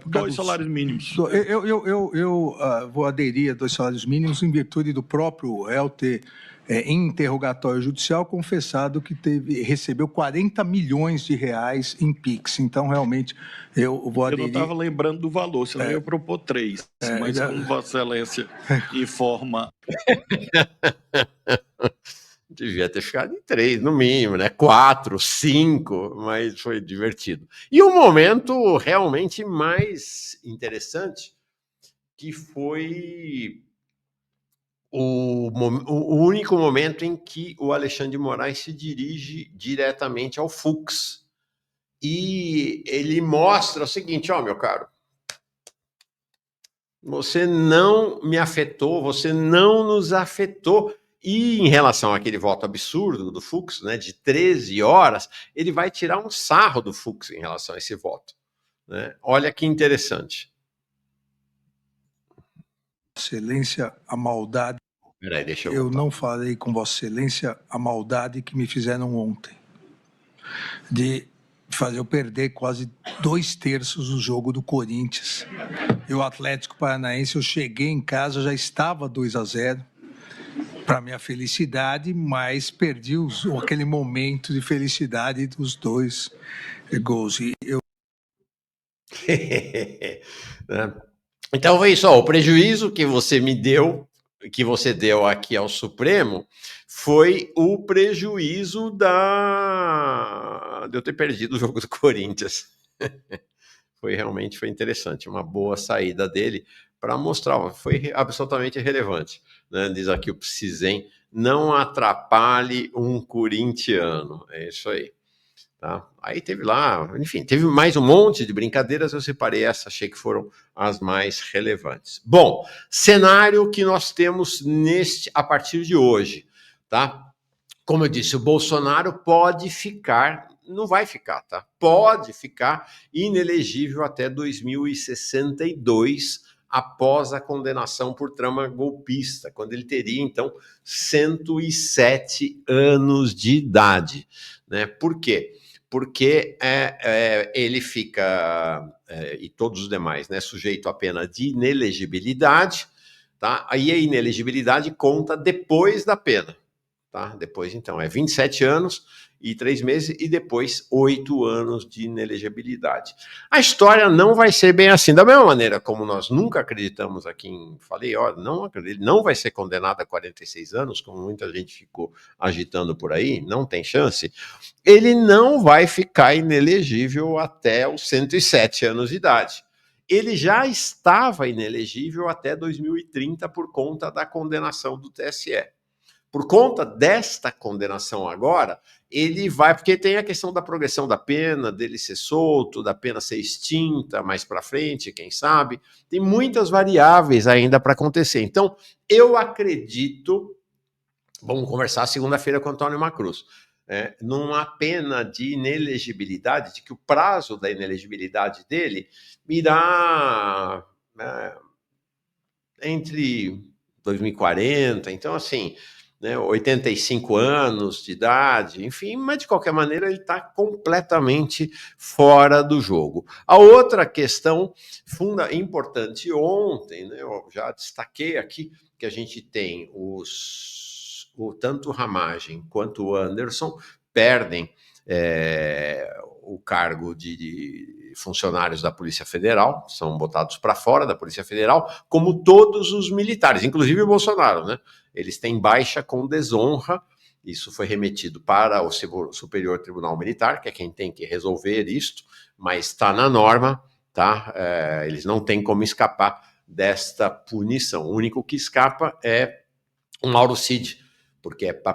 Dois salários mínimos. Eu vou aderir a 2 salários mínimos em virtude do próprio réu ter, em interrogatório judicial, confessado que recebeu 40 milhões de reais em PIX. Então, realmente, eu vou aderir... Eu não estava lembrando do valor, senão eu ia propor 3. Mas como Vossa Excelência informa... Devia ter ficado em 3, no mínimo, né? 4, 5, mas foi divertido. E o momento realmente mais interessante, que foi o único momento em que o Alexandre de Moraes se dirige diretamente ao Fux. E ele mostra o seguinte, meu caro, você não me afetou, você não nos afetou. E em relação àquele voto absurdo do Fux, né, de 13 horas, ele vai tirar um sarro do Fux em relação a esse voto. Né? Olha que interessante. Excelência, a maldade... Peraí, deixa eu... Eu não falei com Vossa Excelência a maldade que me fizeram ontem. De fazer eu perder quase 2/3 do jogo do Corinthians. E o Atlético Paranaense, eu cheguei em casa, já estava 2-0. Para minha felicidade, mas perdi aquele momento de felicidade dos 2 gols. E eu... Então foi isso, o prejuízo que você me deu, que você deu aqui ao Supremo, foi o prejuízo de eu ter perdido o jogo do Corinthians. Realmente foi interessante, uma boa saída dele para mostrar, foi absolutamente relevante. Né? Diz aqui o Cisen, não atrapalhe um corintiano. É isso aí. Tá? Aí teve lá, enfim, teve mais um monte de brincadeiras, eu separei essas, achei que foram as mais relevantes. Bom, cenário que nós temos a partir de hoje, tá? Como eu disse, o Bolsonaro pode ficar, não vai ficar, tá? Pode ficar inelegível até 2062, após a condenação por trama golpista, quando ele teria, então, 107 anos de idade. Né? Por quê? Porque ele fica, e todos os demais, né, sujeito à pena de inelegibilidade, tá? Aí a inelegibilidade conta depois da pena. Tá? Depois, então, 27 anos e 3 meses e depois 8 anos de inelegibilidade. A história não vai ser bem assim. Da mesma maneira como nós nunca acreditamos aqui falei, não acredito, ele não vai ser condenado a 46 anos, como muita gente ficou agitando por aí, não tem chance. Ele não vai ficar inelegível até os 107 anos de idade. ele já estava inelegível até 2030 por conta da condenação do TSE. Por conta desta condenação agora, ele vai, porque tem a questão da progressão da pena, dele ser solto, da pena ser extinta mais para frente, quem sabe. Tem muitas variáveis ainda para acontecer. Então, eu acredito, vamos conversar segunda-feira com o Antônio Macruz, numa pena de inelegibilidade, de que o prazo da inelegibilidade dele irá entre 2040, então assim, 85 anos de idade, enfim, mas de qualquer maneira ele está completamente fora do jogo. A outra questão importante ontem, eu já destaquei aqui que a gente tem tanto o Ramagem quanto o Anderson perdem o cargo de funcionários da Polícia Federal, são botados para fora da Polícia Federal, como todos os militares, inclusive o Bolsonaro, né? Eles têm baixa com desonra, isso foi remetido para o Superior Tribunal Militar, que é quem tem que resolver isto, mas está na norma, tá? Eles não têm como escapar desta punição. O único que escapa é o Mauro Cid, porque é para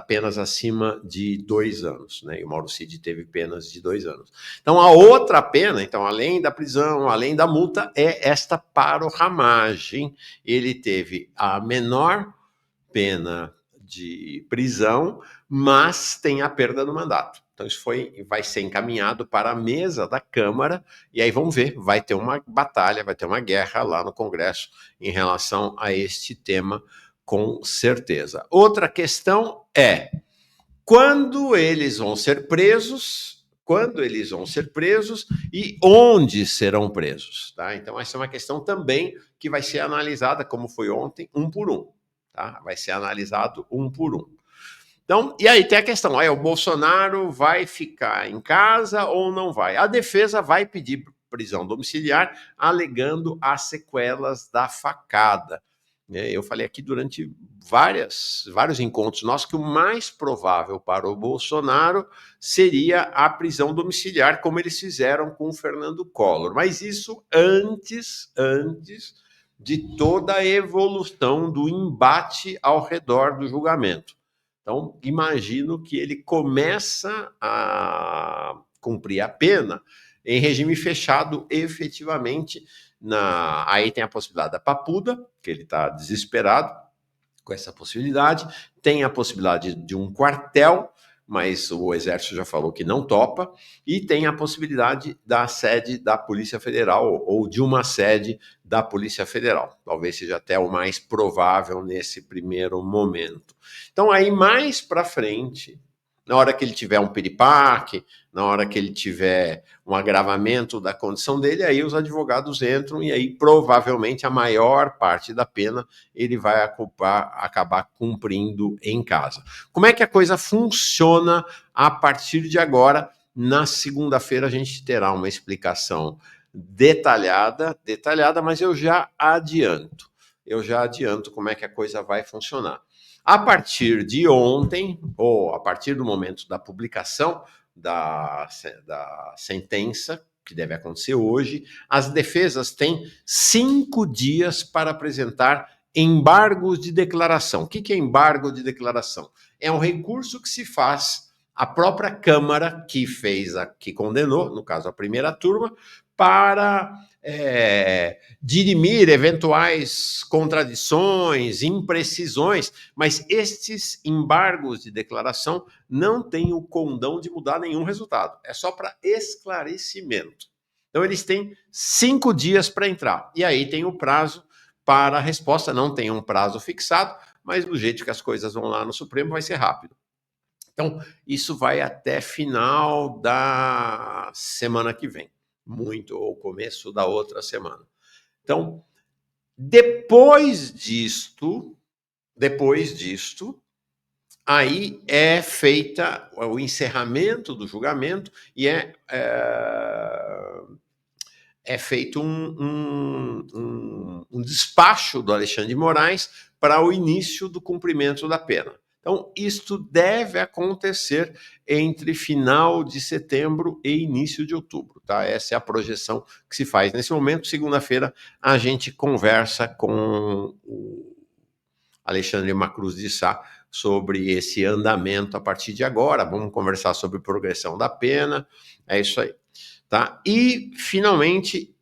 penas acima de 2 anos, né? E o Mauro Cid teve penas de 2 anos. Então, a outra pena, então, além da prisão, além da multa, é esta para o Ramagem. Ele teve a menor pena de prisão, mas tem a perda do mandato. Então, isso vai ser encaminhado para a mesa da Câmara, e aí vamos ver, vai ter uma batalha, vai ter uma guerra lá no Congresso em relação a este tema, com certeza. Outra questão é quando eles vão ser presos e onde serão presos, tá? Então essa é uma questão também que vai ser analisada, como foi ontem, um por um, tá? Vai ser analisado um por um. Então, e aí tem a questão, o Bolsonaro vai ficar em casa ou não vai? A defesa vai pedir prisão domiciliar, alegando as sequelas da facada. Eu falei aqui durante vários encontros nossos que o mais provável para o Bolsonaro seria a prisão domiciliar, como eles fizeram com o Fernando Collor. Mas isso antes de toda a evolução do embate ao redor do julgamento. Então, imagino que ele começa a cumprir a pena em regime fechado efetivamente. Aí tem a possibilidade da papuda, que ele está desesperado com essa possibilidade, tem a possibilidade de um quartel, mas o Exército já falou que não topa, e tem a possibilidade da sede da Polícia Federal, ou de uma sede da Polícia Federal. Talvez seja até o mais provável nesse primeiro momento. Então, aí mais para frente, na hora que ele tiver um piripaque, na hora que ele tiver um agravamento da condição dele, aí os advogados entram e aí provavelmente a maior parte da pena ele vai acabar cumprindo em casa. Como é que a coisa funciona a partir de agora? Na segunda-feira a gente terá uma explicação detalhada, mas eu já adianto como é que a coisa vai funcionar. A partir de ontem, ou a partir do momento da publicação da sentença, que deve acontecer hoje, as defesas têm 5 dias para apresentar embargos de declaração. O que é embargo de declaração? É um recurso que se faz à própria Câmara, que condenou, no caso a primeira turma, para dirimir eventuais contradições, imprecisões, mas estes embargos de declaração não têm o condão de mudar nenhum resultado, é só para esclarecimento. Então eles têm 5 dias para entrar, e aí tem o prazo para a resposta, não tem um prazo fixado, mas do jeito que as coisas vão lá no Supremo vai ser rápido. Então isso vai até final da semana que vem. Ou começo da outra semana. Então, depois disto, aí é feita o encerramento do julgamento e é feito um despacho do Alexandre de Moraes para o início do cumprimento da pena. Então, isto deve acontecer entre final de setembro e início de outubro, tá? Essa é a projeção que se faz nesse momento. Segunda-feira, a gente conversa com o Alexandre Macruz de Sá sobre esse andamento a partir de agora. Vamos conversar sobre progressão da pena, é isso aí, tá? E, finalmente,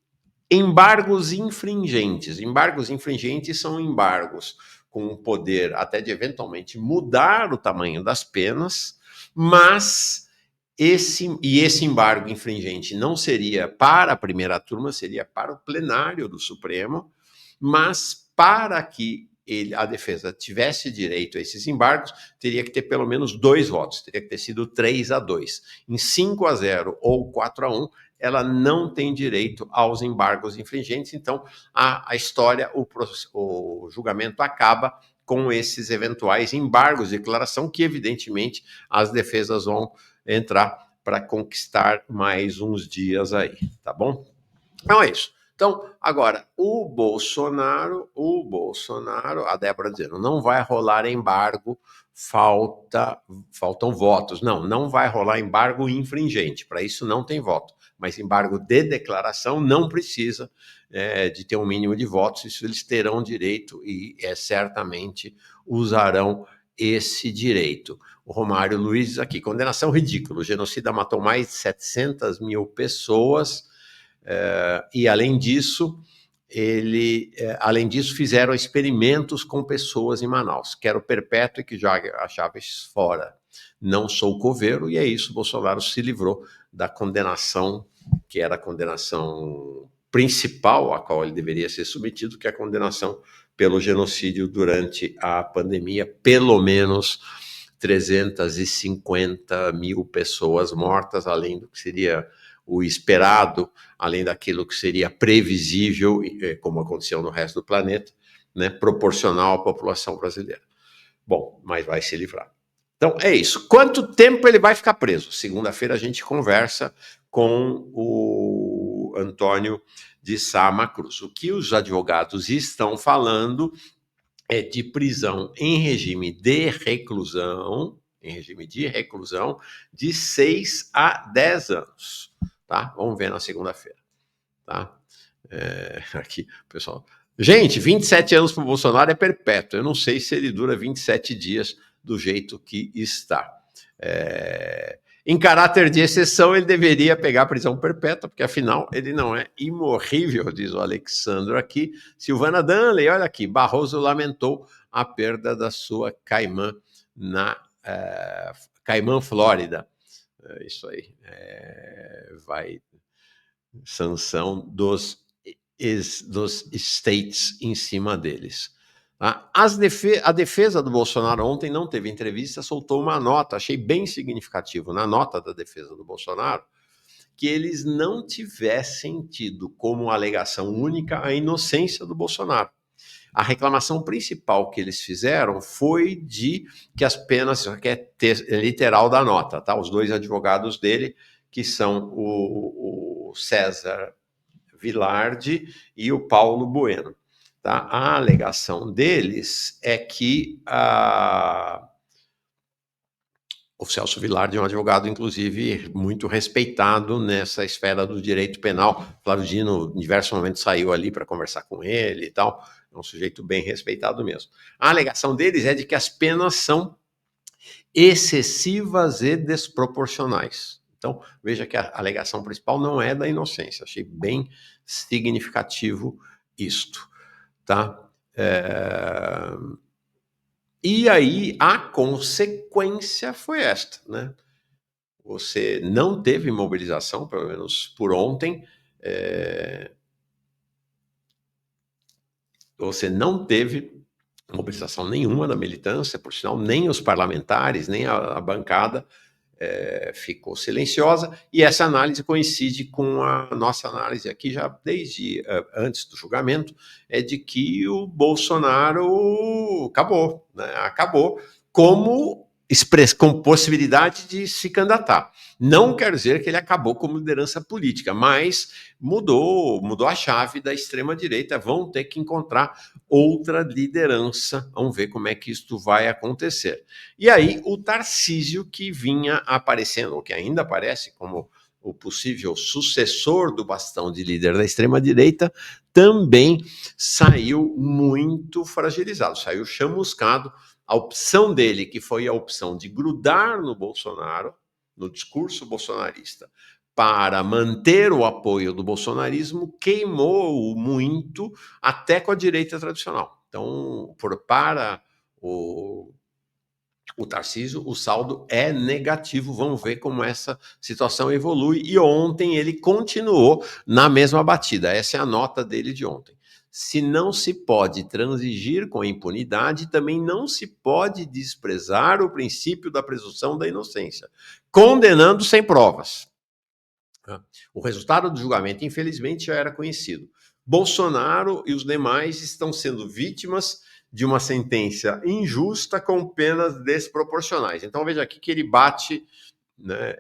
embargos infringentes. Embargos infringentes são embargos com o poder até de eventualmente mudar o tamanho das penas, mas esse embargo infringente não seria para a primeira turma, seria para o plenário do Supremo, mas para que a defesa tivesse direito a esses embargos, teria que ter pelo menos 2 votos, teria que ter sido 3-2. Em 5-0 ou 4-1, ela não tem direito aos embargos infringentes, então a história, o julgamento acaba com esses eventuais embargos de declaração que, evidentemente, as defesas vão entrar para conquistar mais uns dias aí, tá bom? Então é isso. Então, agora, o Bolsonaro, a Débora dizendo, não vai rolar embargo, faltam votos. Não vai rolar embargo infringente, para isso não tem voto. Mas embargo de declaração não precisa de ter um mínimo de votos, isso eles terão direito e certamente usarão esse direito. O Romário Luiz diz aqui, condenação ridícula, o genocida matou mais de 700 mil pessoas, e além disso, fizeram experimentos com pessoas em Manaus. Quero perpétuo e que jogue a Chaves fora. Não sou coveiro, e é isso, Bolsonaro se livrou da condenação, que era a condenação principal a qual ele deveria ser submetido, que é a condenação pelo genocídio durante a pandemia, pelo menos 350 mil pessoas mortas, além do que seria o esperado, além daquilo que seria previsível, como aconteceu no resto do planeta, né, proporcional à população brasileira. Bom, mas vai se livrar. Então, é isso. Quanto tempo ele vai ficar preso? Segunda-feira a gente conversa com o Antônio de Sá Macruz. O que os advogados estão falando é de prisão em regime de reclusão, de 6 a 10 anos. Tá? Vamos ver na segunda-feira. Tá? Aqui, pessoal. Gente, 27 anos para o Bolsonaro é perpétuo. Eu não sei se ele dura 27 dias do jeito que está. Em caráter de exceção, ele deveria pegar prisão perpétua, porque afinal ele não é imorrível, diz o Alexandre aqui. Silvana Danley, olha aqui, Barroso lamentou a perda da sua Caimã na Caimã, Flórida. Isso aí. Vai sanção dos states em cima deles. A defesa do Bolsonaro ontem não teve entrevista, soltou uma nota, achei bem significativo, na nota da defesa do Bolsonaro, que eles não tivessem tido como alegação única a inocência do Bolsonaro. A reclamação principal que eles fizeram foi de que as penas, que é literal da nota, tá? Os 2 advogados dele, que são o César Vilardi e o Paulo Bueno. Tá? A alegação deles é que o Celso Vilardi é um advogado, inclusive, muito respeitado nessa esfera do direito penal. Flávio Dino, em diversos momentos, saiu ali para conversar com ele e tal. É um sujeito bem respeitado mesmo. A alegação deles é de que as penas são excessivas e desproporcionais. Então, veja que a alegação principal não é da inocência. Achei bem significativo isto. Tá? E aí a consequência foi esta, né? Você não teve mobilização, pelo menos por ontem, você não teve mobilização nenhuma da militância, por sinal, nem os parlamentares, nem a bancada ficou silenciosa, e essa análise coincide com a nossa análise aqui já desde antes do julgamento, de que o Bolsonaro acabou, né? Acabou, como com possibilidade de se candidatar. Não quer dizer que ele acabou como liderança política, mas mudou a chave da extrema-direita. Vão ter que encontrar outra liderança. Vamos ver como é que isto vai acontecer. E aí o Tarcísio, que vinha aparecendo, ou que ainda aparece como o possível sucessor do bastão de líder da extrema-direita, também saiu muito fragilizado, saiu chamuscado. A opção dele, que foi a opção de grudar no Bolsonaro, no discurso bolsonarista, para manter o apoio do bolsonarismo, queimou muito até com a direita tradicional. Então, para o Tarcísio, o saldo é negativo. Vamos ver como essa situação evolui. E ontem ele continuou na mesma batida. Essa é a nota dele de ontem. Se não se pode transigir com a impunidade, também não se pode desprezar o princípio da presunção da inocência, condenando sem provas. O resultado do julgamento, infelizmente, já era conhecido. Bolsonaro e os demais estão sendo vítimas de uma sentença injusta com penas desproporcionais. Então, veja aqui que ele bate, né,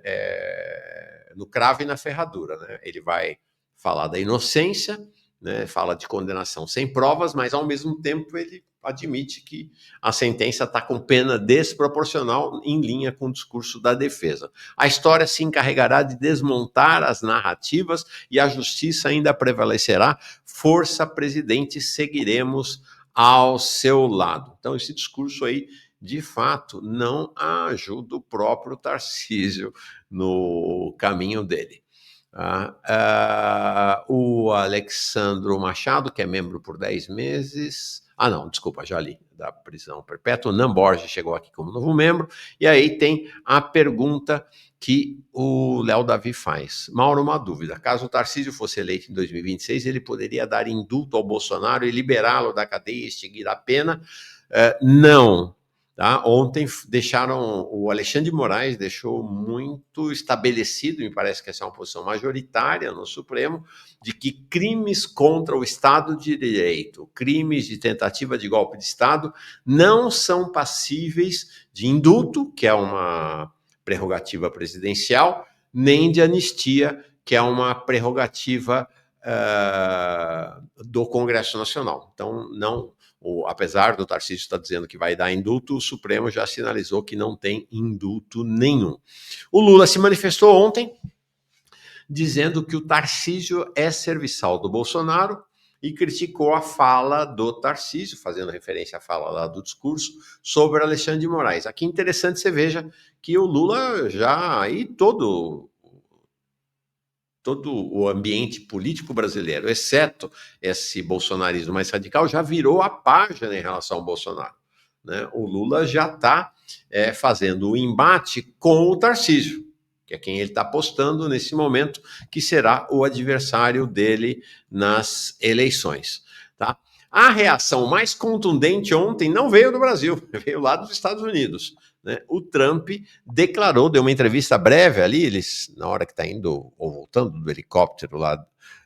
no cravo e na ferradura. Né? Ele vai falar da inocência, né, fala de condenação sem provas, mas, ao mesmo tempo, ele admite que a sentença está com pena desproporcional em linha com o discurso da defesa. A história se encarregará de desmontar as narrativas e a justiça ainda prevalecerá. Força, presidente, seguiremos ao seu lado. Então, esse discurso aí, de fato, não ajuda o próprio Tarcísio no caminho dele. O Alexandro Machado, que é membro por 10 meses... não, desculpa, já li, da prisão perpétua. O Nan Borges chegou aqui como novo membro. E aí tem a pergunta que o Léo Davi faz. Mauro, uma dúvida. Caso o Tarcísio fosse eleito em 2026, ele poderia dar indulto ao Bolsonaro e liberá-lo da cadeia e extinguir a pena? Não. Tá? Ontem o Alexandre de Moraes deixou muito estabelecido, me parece que essa é uma posição majoritária no Supremo, de que crimes contra o Estado de Direito, crimes de tentativa de golpe de Estado, não são passíveis de indulto, que é uma prerrogativa presidencial, nem de anistia, que é uma prerrogativa do Congresso Nacional. Então, não... apesar do Tarcísio estar dizendo que vai dar indulto, o Supremo já sinalizou que não tem indulto nenhum. O Lula se manifestou ontem, dizendo que o Tarcísio é serviçal do Bolsonaro e criticou a fala do Tarcísio, fazendo referência à fala lá do discurso, sobre Alexandre de Moraes. Aqui é interessante você veja que o Lula já, aí todo o ambiente político brasileiro, exceto esse bolsonarismo mais radical, já virou a página em relação ao Bolsonaro. Né? O Lula já está fazendo o embate com o Tarcísio, que é quem ele está apostando nesse momento, que será o adversário dele nas eleições. Tá? A reação mais contundente ontem não veio do Brasil, veio lá dos Estados Unidos. Né? O Trump declarou, deu uma entrevista breve ali, na hora que está indo ou voltando do helicóptero lá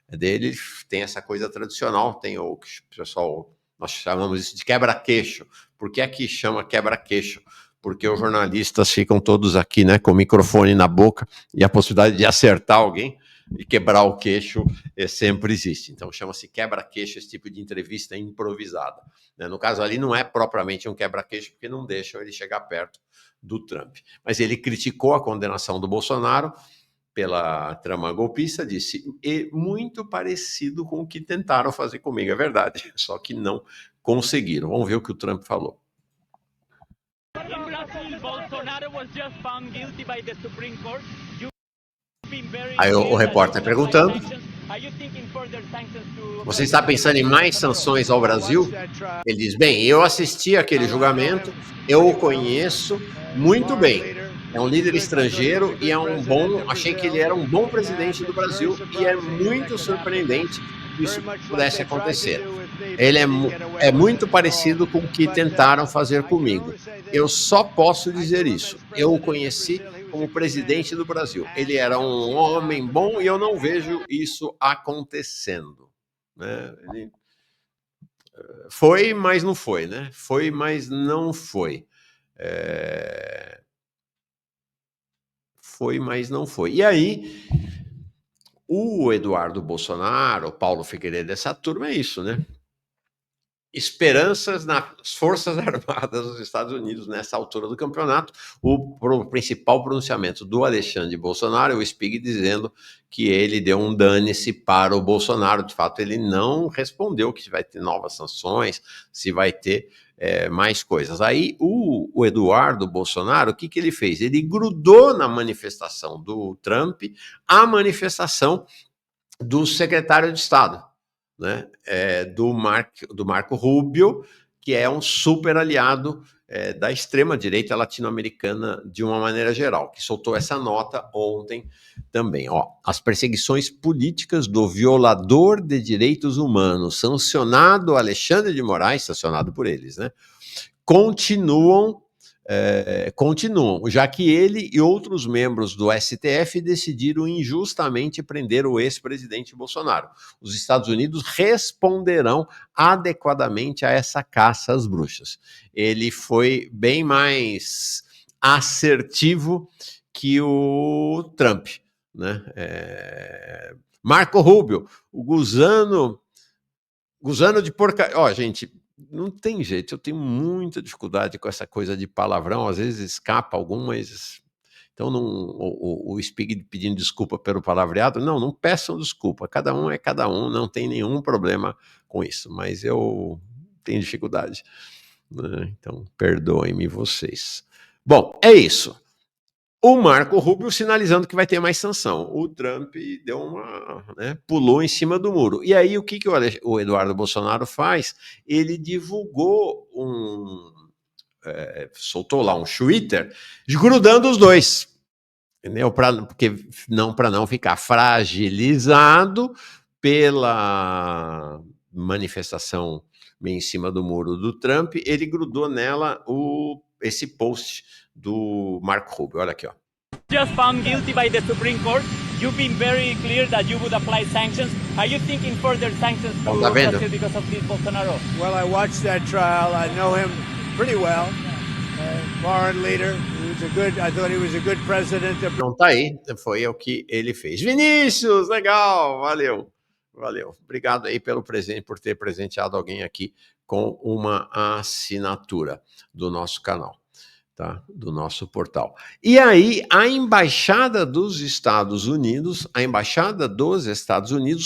dele, tem essa coisa tradicional, tem o pessoal, nós chamamos isso de quebra-queixo. Por que é que chama quebra-queixo? Porque os jornalistas ficam todos aqui, né, com o microfone na boca e a possibilidade de acertar alguém e quebrar o queixo sempre existe. Então, chama-se quebra-queixo esse tipo de entrevista improvisada. Né? No caso ali, não é propriamente um quebra-queixo, porque não deixam ele chegar perto do Trump. Mas ele criticou a condenação do Bolsonaro pela trama golpista, disse, muito parecido com o que tentaram fazer comigo, é verdade, só que não conseguiram. Vamos ver o que o Trump falou. Aí o repórter perguntando, você está pensando em mais sanções ao Brasil? Ele diz, bem, eu assisti aquele julgamento, eu o conheço muito bem. É um líder estrangeiro e achei que ele era um bom presidente do Brasil e é muito surpreendente que isso pudesse acontecer. Ele é muito parecido com o que tentaram fazer comigo. Eu só posso dizer isso. Eu o conheci como presidente do Brasil. Ele era um homem bom e eu não vejo isso acontecendo. Né? Foi, mas não foi, né? Foi, mas não foi. Foi, mas não foi. E aí, o Eduardo Bolsonaro, o Paulo Figueiredo, essa turma é isso, né? Esperanças nas Forças Armadas dos Estados Unidos nessa altura do campeonato. O principal pronunciamento do Alexandre Bolsonaro é o Spig dizendo que ele deu um dane-se para o Bolsonaro. De fato, ele não respondeu que vai ter novas sanções, se vai ter mais coisas. Aí o Eduardo Bolsonaro, o que ele fez? Ele grudou na manifestação do Trump a manifestação do secretário de Estado, né, do Marco Rubio, que é um super aliado da extrema-direita latino-americana de uma maneira geral, que soltou essa nota ontem também. Ó, as perseguições políticas do violador de direitos humanos, sancionado Alexandre de Moraes, sancionado por eles, né, continuam, já que ele e outros membros do STF decidiram injustamente prender o ex-presidente Bolsonaro. Os Estados Unidos responderão adequadamente a essa caça às bruxas. Ele foi bem mais assertivo que o Trump, né? Marco Rubio, o gusano de porcaria. Ó, gente, não tem jeito, eu tenho muita dificuldade com essa coisa de palavrão, às vezes escapa algumas. Então, o Spig pedindo desculpa pelo palavreado, não peçam desculpa, cada um é cada um, não tem nenhum problema com isso, mas eu tenho dificuldade, né? Então, perdoem-me vocês. Bom, é isso. O Marco Rubio sinalizando que vai ter mais sanção. O Trump deu pulou em cima do muro. E aí, o que o Eduardo Bolsonaro faz? Ele divulgou soltou lá um Twitter, grudando os dois. Entendeu? Para não ficar fragilizado pela manifestação meio em cima do muro do Trump, ele grudou nela esse post do Marco Rubio. Olha aqui, ó. Just found guilty by the Supreme Court. You've been very clear that you would apply sanctions. Are you thinking further sanctions to Brazil because of this Bolsonaro? Well, I watched that trial. I know him pretty well. Foreign leader. I thought he was a good president. Então tá aí, foi o que ele fez. Vinícius, legal, valeu. Obrigado aí pelo presente, por ter presenteado alguém aqui com uma assinatura do nosso canal, tá? Do nosso portal. E aí, a Embaixada dos Estados Unidos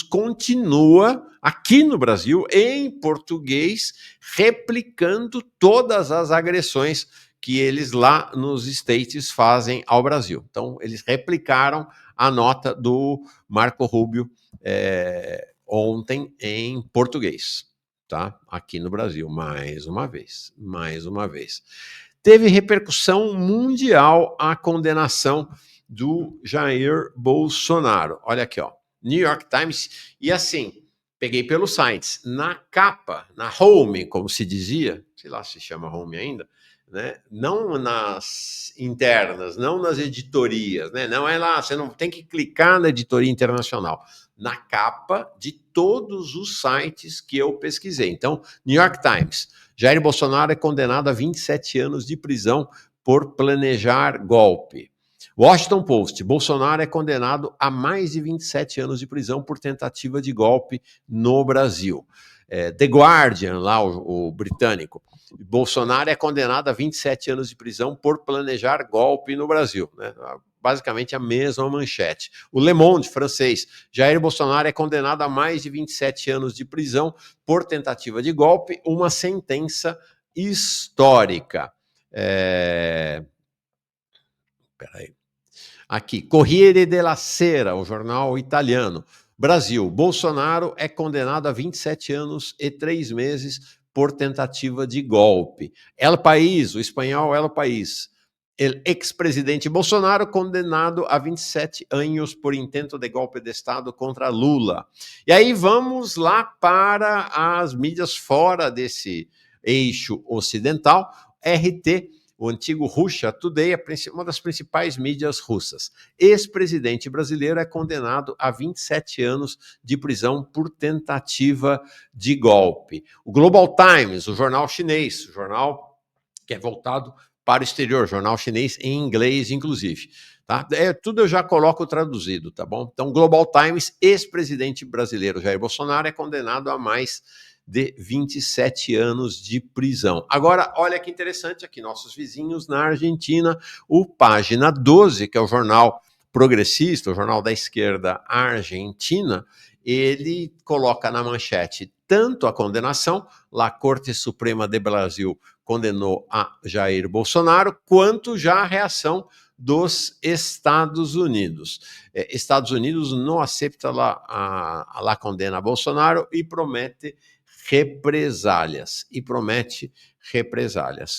continua aqui no Brasil, em português, replicando todas as agressões que eles lá nos States fazem ao Brasil. Então, eles replicaram a nota do Marco Rubio ontem em português, tá? Aqui no Brasil, mais uma vez. Teve repercussão mundial a condenação do Jair Bolsonaro. Olha aqui, ó, New York Times, e assim, peguei pelos sites, na capa, na home, como se dizia, sei lá se chama home ainda, né? Não nas internas, não nas editorias, né? Não é lá, você não tem que clicar na editoria internacional, na capa de todos os sites que eu pesquisei. Então, New York Times, Jair Bolsonaro é condenado a 27 anos de prisão por planejar golpe. Washington Post, Bolsonaro é condenado a mais de 27 anos de prisão por tentativa de golpe no Brasil. The Guardian, lá o britânico, Bolsonaro é condenado a 27 anos de prisão por planejar golpe no Brasil, né? Basicamente a mesma manchete. O Le Monde, francês, Jair Bolsonaro é condenado a mais de 27 anos de prisão por tentativa de golpe, uma sentença histórica. Peraí. Aqui, Corriere della Sera, o jornal italiano. Brasil, Bolsonaro é condenado a 27 anos e 3 meses por tentativa de golpe. El País, o espanhol El País. El ex-presidente Bolsonaro condenado a 27 anos por intento de golpe de Estado contra Lula. E aí vamos lá para as mídias fora desse eixo ocidental. RT, o antigo Russia Today, uma das principais mídias russas. Ex-presidente brasileiro é condenado a 27 anos de prisão por tentativa de golpe. O Global Times, o jornal chinês, o jornal que é voltado para o exterior, jornal chinês em inglês, inclusive. Tá? Tudo eu já coloco traduzido, tá bom? Então, Global Times, ex-presidente brasileiro Jair Bolsonaro é condenado a mais de 27 anos de prisão. Agora, olha que interessante aqui, nossos vizinhos na Argentina, o Página 12, que é o jornal progressista, o jornal da esquerda argentina, ele coloca na manchete tanto a condenação, lá a Corte Suprema do Brasil condenou a Jair Bolsonaro, quanto já a reação dos Estados Unidos. Estados Unidos não aceita a condena a Bolsonaro e promete represálias.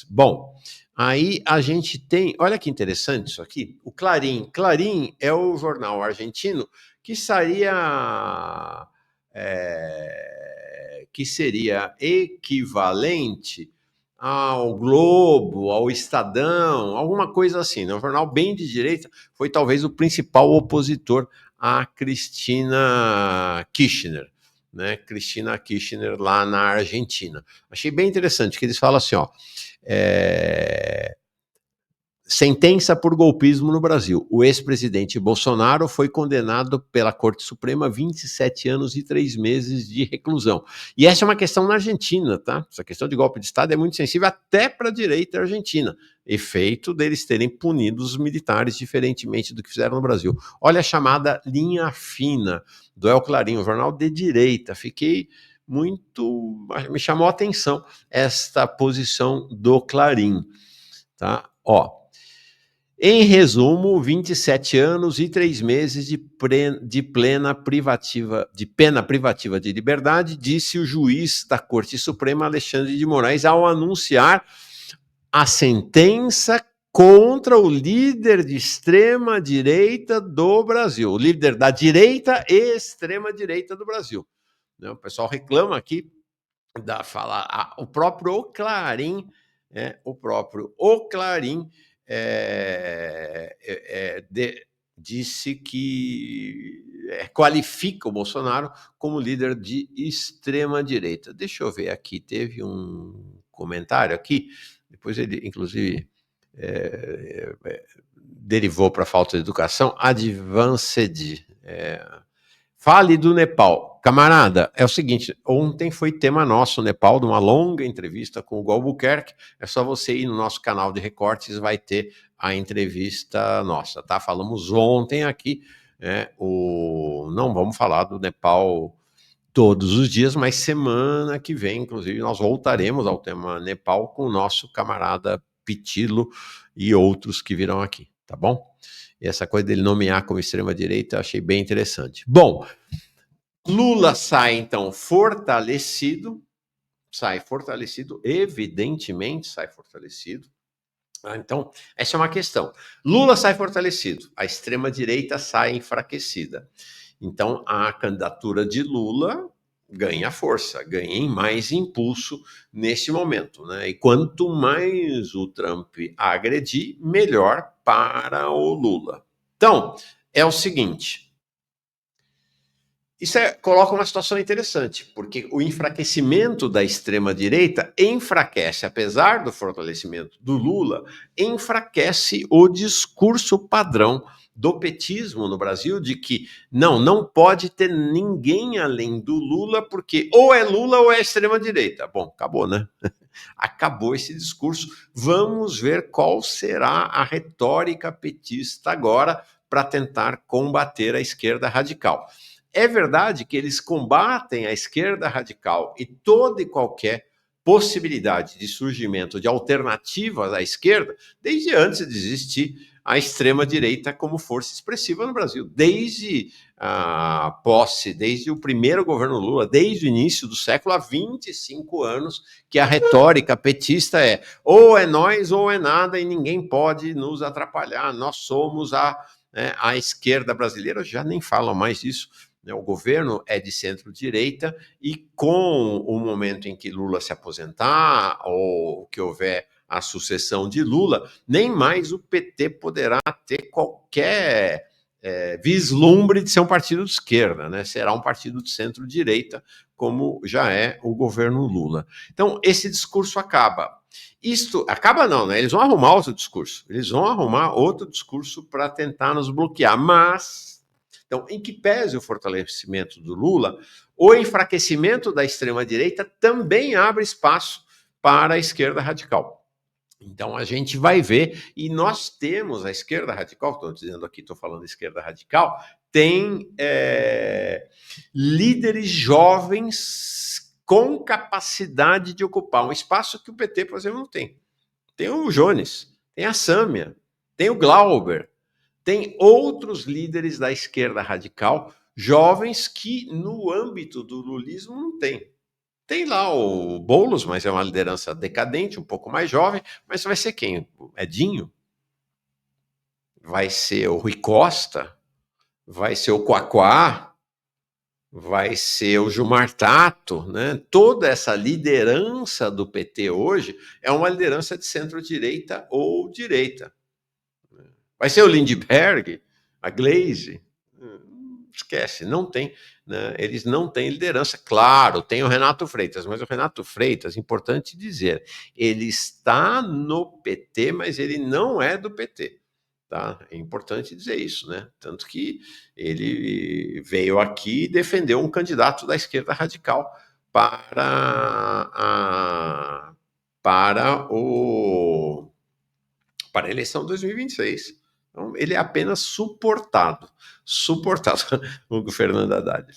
Bom, aí a gente tem, olha que interessante isso aqui, o Clarín. Clarín é o jornal argentino que seria equivalente ao Globo, ao Estadão, alguma coisa assim, né? Um jornal bem de direita, foi talvez o principal opositor a Cristina Kirchner, né? Cristina Kirchner lá na Argentina. Achei bem interessante que eles falam assim, ó, sentença por golpismo no Brasil. O ex-presidente Bolsonaro foi condenado pela Corte Suprema a 27 anos e 3 meses de reclusão. E essa é uma questão na Argentina, tá? Essa questão de golpe de Estado é muito sensível até para a direita argentina. Efeito deles terem punido os militares diferentemente do que fizeram no Brasil. Olha a chamada linha fina do El Clarín, um jornal de direita. Me chamou a atenção esta posição do Clarín, tá? Ó, em resumo, 27 anos e 3 meses de pena privativa de liberdade, disse o juiz da Corte Suprema, Alexandre de Moraes, ao anunciar a sentença contra o líder de extrema-direita do Brasil, o líder da direita e extrema-direita do Brasil. O pessoal reclama aqui, o próprio Clarín, disse que qualifica o Bolsonaro como líder de extrema-direita. Deixa eu ver aqui, teve um comentário aqui, depois ele, inclusive, derivou para a falta de educação, Advanced. Fale do Nepal. Camarada, é o seguinte, ontem foi tema nosso o Nepal, de uma longa entrevista com o Hugo Albuquerque, é só você ir no nosso canal de recortes, vai ter a entrevista nossa, tá? Falamos ontem aqui, não vamos falar do Nepal todos os dias, mas semana que vem, inclusive, nós voltaremos ao tema Nepal com o nosso camarada Pitilo e outros que virão aqui, tá bom? E essa coisa dele nomear como extrema-direita, achei bem interessante. Bom, Lula sai, então, fortalecido, evidentemente sai fortalecido. Então, essa é uma questão. Lula sai fortalecido, a extrema-direita sai enfraquecida. Então, a candidatura de Lula ganha força, ganha mais impulso nesse momento, né? E quanto mais o Trump agredir, melhor para o Lula. Então, é o seguinte, isso coloca uma situação interessante, porque o enfraquecimento da extrema-direita enfraquece, apesar do fortalecimento do Lula, enfraquece o discurso padrão do petismo no Brasil, de que não pode ter ninguém além do Lula, porque ou é Lula ou é extrema-direita. Bom, acabou, né? Acabou esse discurso. Vamos ver qual será a retórica petista agora para tentar combater a esquerda radical. É verdade que eles combatem a esquerda radical e toda e qualquer possibilidade de surgimento de alternativas à esquerda desde antes de existir a extrema-direita como força expressiva no Brasil. Desde a posse, desde o primeiro governo Lula, desde o início do século, há 25 anos, que a retórica petista é ou é nós ou é nada e ninguém pode nos atrapalhar, nós somos a esquerda brasileira, já nem falam mais disso. O governo é de centro-direita e com o momento em que Lula se aposentar ou que houver a sucessão de Lula, nem mais o PT poderá ter qualquer vislumbre de ser um partido de esquerda, né? Será um partido de centro-direita como já é o governo Lula. Então, esse discurso acaba. Isto acaba não, né? Eles vão arrumar outro discurso. Eles vão arrumar outro discurso para tentar nos bloquear. Mas, então, em que pese o fortalecimento do Lula, o enfraquecimento da extrema-direita também abre espaço para a esquerda radical. Então, a gente vai ver, e nós temos a esquerda radical, estou dizendo aqui, estou falando esquerda radical, tem líderes jovens com capacidade de ocupar um espaço que o PT, por exemplo, não tem. Tem o Jones, tem a Sâmia, tem o Glauber, tem outros líderes da esquerda radical, jovens que no âmbito do lulismo não tem. Tem lá o Boulos, mas é uma liderança decadente, um pouco mais jovem, mas vai ser quem? O Edinho? Vai ser o Rui Costa? Vai ser o Quaquá? Vai ser o Gilmar Tato, né? Toda essa liderança do PT hoje é uma liderança de centro-direita ou direita. Vai ser o Lindbergh, a Gleisi? Esquece, não tem, né? Eles não têm liderança. Claro, tem o Renato Freitas, mas o Renato Freitas, importante dizer, ele está no PT, mas ele não é do PT. Tá? É importante dizer isso, né? Tanto que ele veio aqui e defendeu um candidato da esquerda radical para a eleição de 2026. Então, ele é apenas suportado. O Fernando Haddad.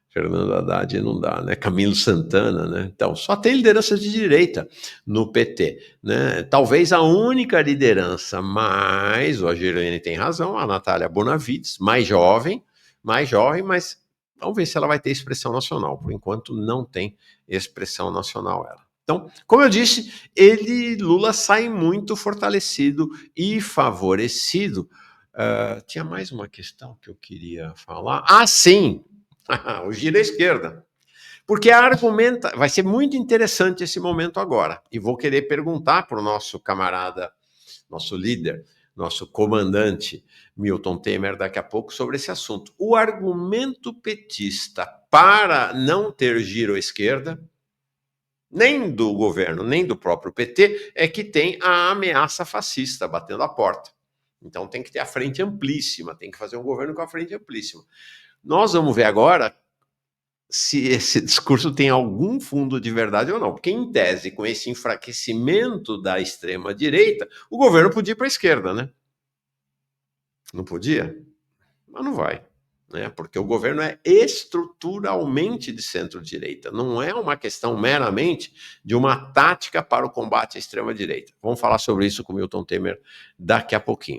Fernando Haddad não dá, né? Camilo Santana, né? Então, só tem liderança de direita no PT, né? Talvez a única liderança mais, o Agirene tem razão, a Natália Bonavides, mais jovem, mas vamos ver se ela vai ter expressão nacional. Por enquanto, não tem expressão nacional ela. Então, como eu disse, Lula sai muito fortalecido e favorecido. Tinha mais uma questão que eu queria falar. Sim! O giro à esquerda. Porque vai ser muito interessante esse momento agora. E vou querer perguntar para o nosso camarada, nosso líder, nosso comandante, Milton Temer, daqui a pouco, sobre esse assunto. O argumento petista para não ter giro à esquerda, nem do governo, nem do próprio PT, é que tem a ameaça fascista batendo a porta. Então tem que ter a frente amplíssima, tem que fazer um governo com a frente amplíssima. Nós vamos ver agora se esse discurso tem algum fundo de verdade ou não. Porque, em tese, com esse enfraquecimento da extrema-direita, o governo podia ir para a esquerda, né? Não podia? Mas não vai. Né? Porque o governo é estruturalmente de centro-direita. Não é uma questão meramente de uma tática para o combate à extrema-direita. Vamos falar sobre isso com o Milton Temer daqui a pouquinho.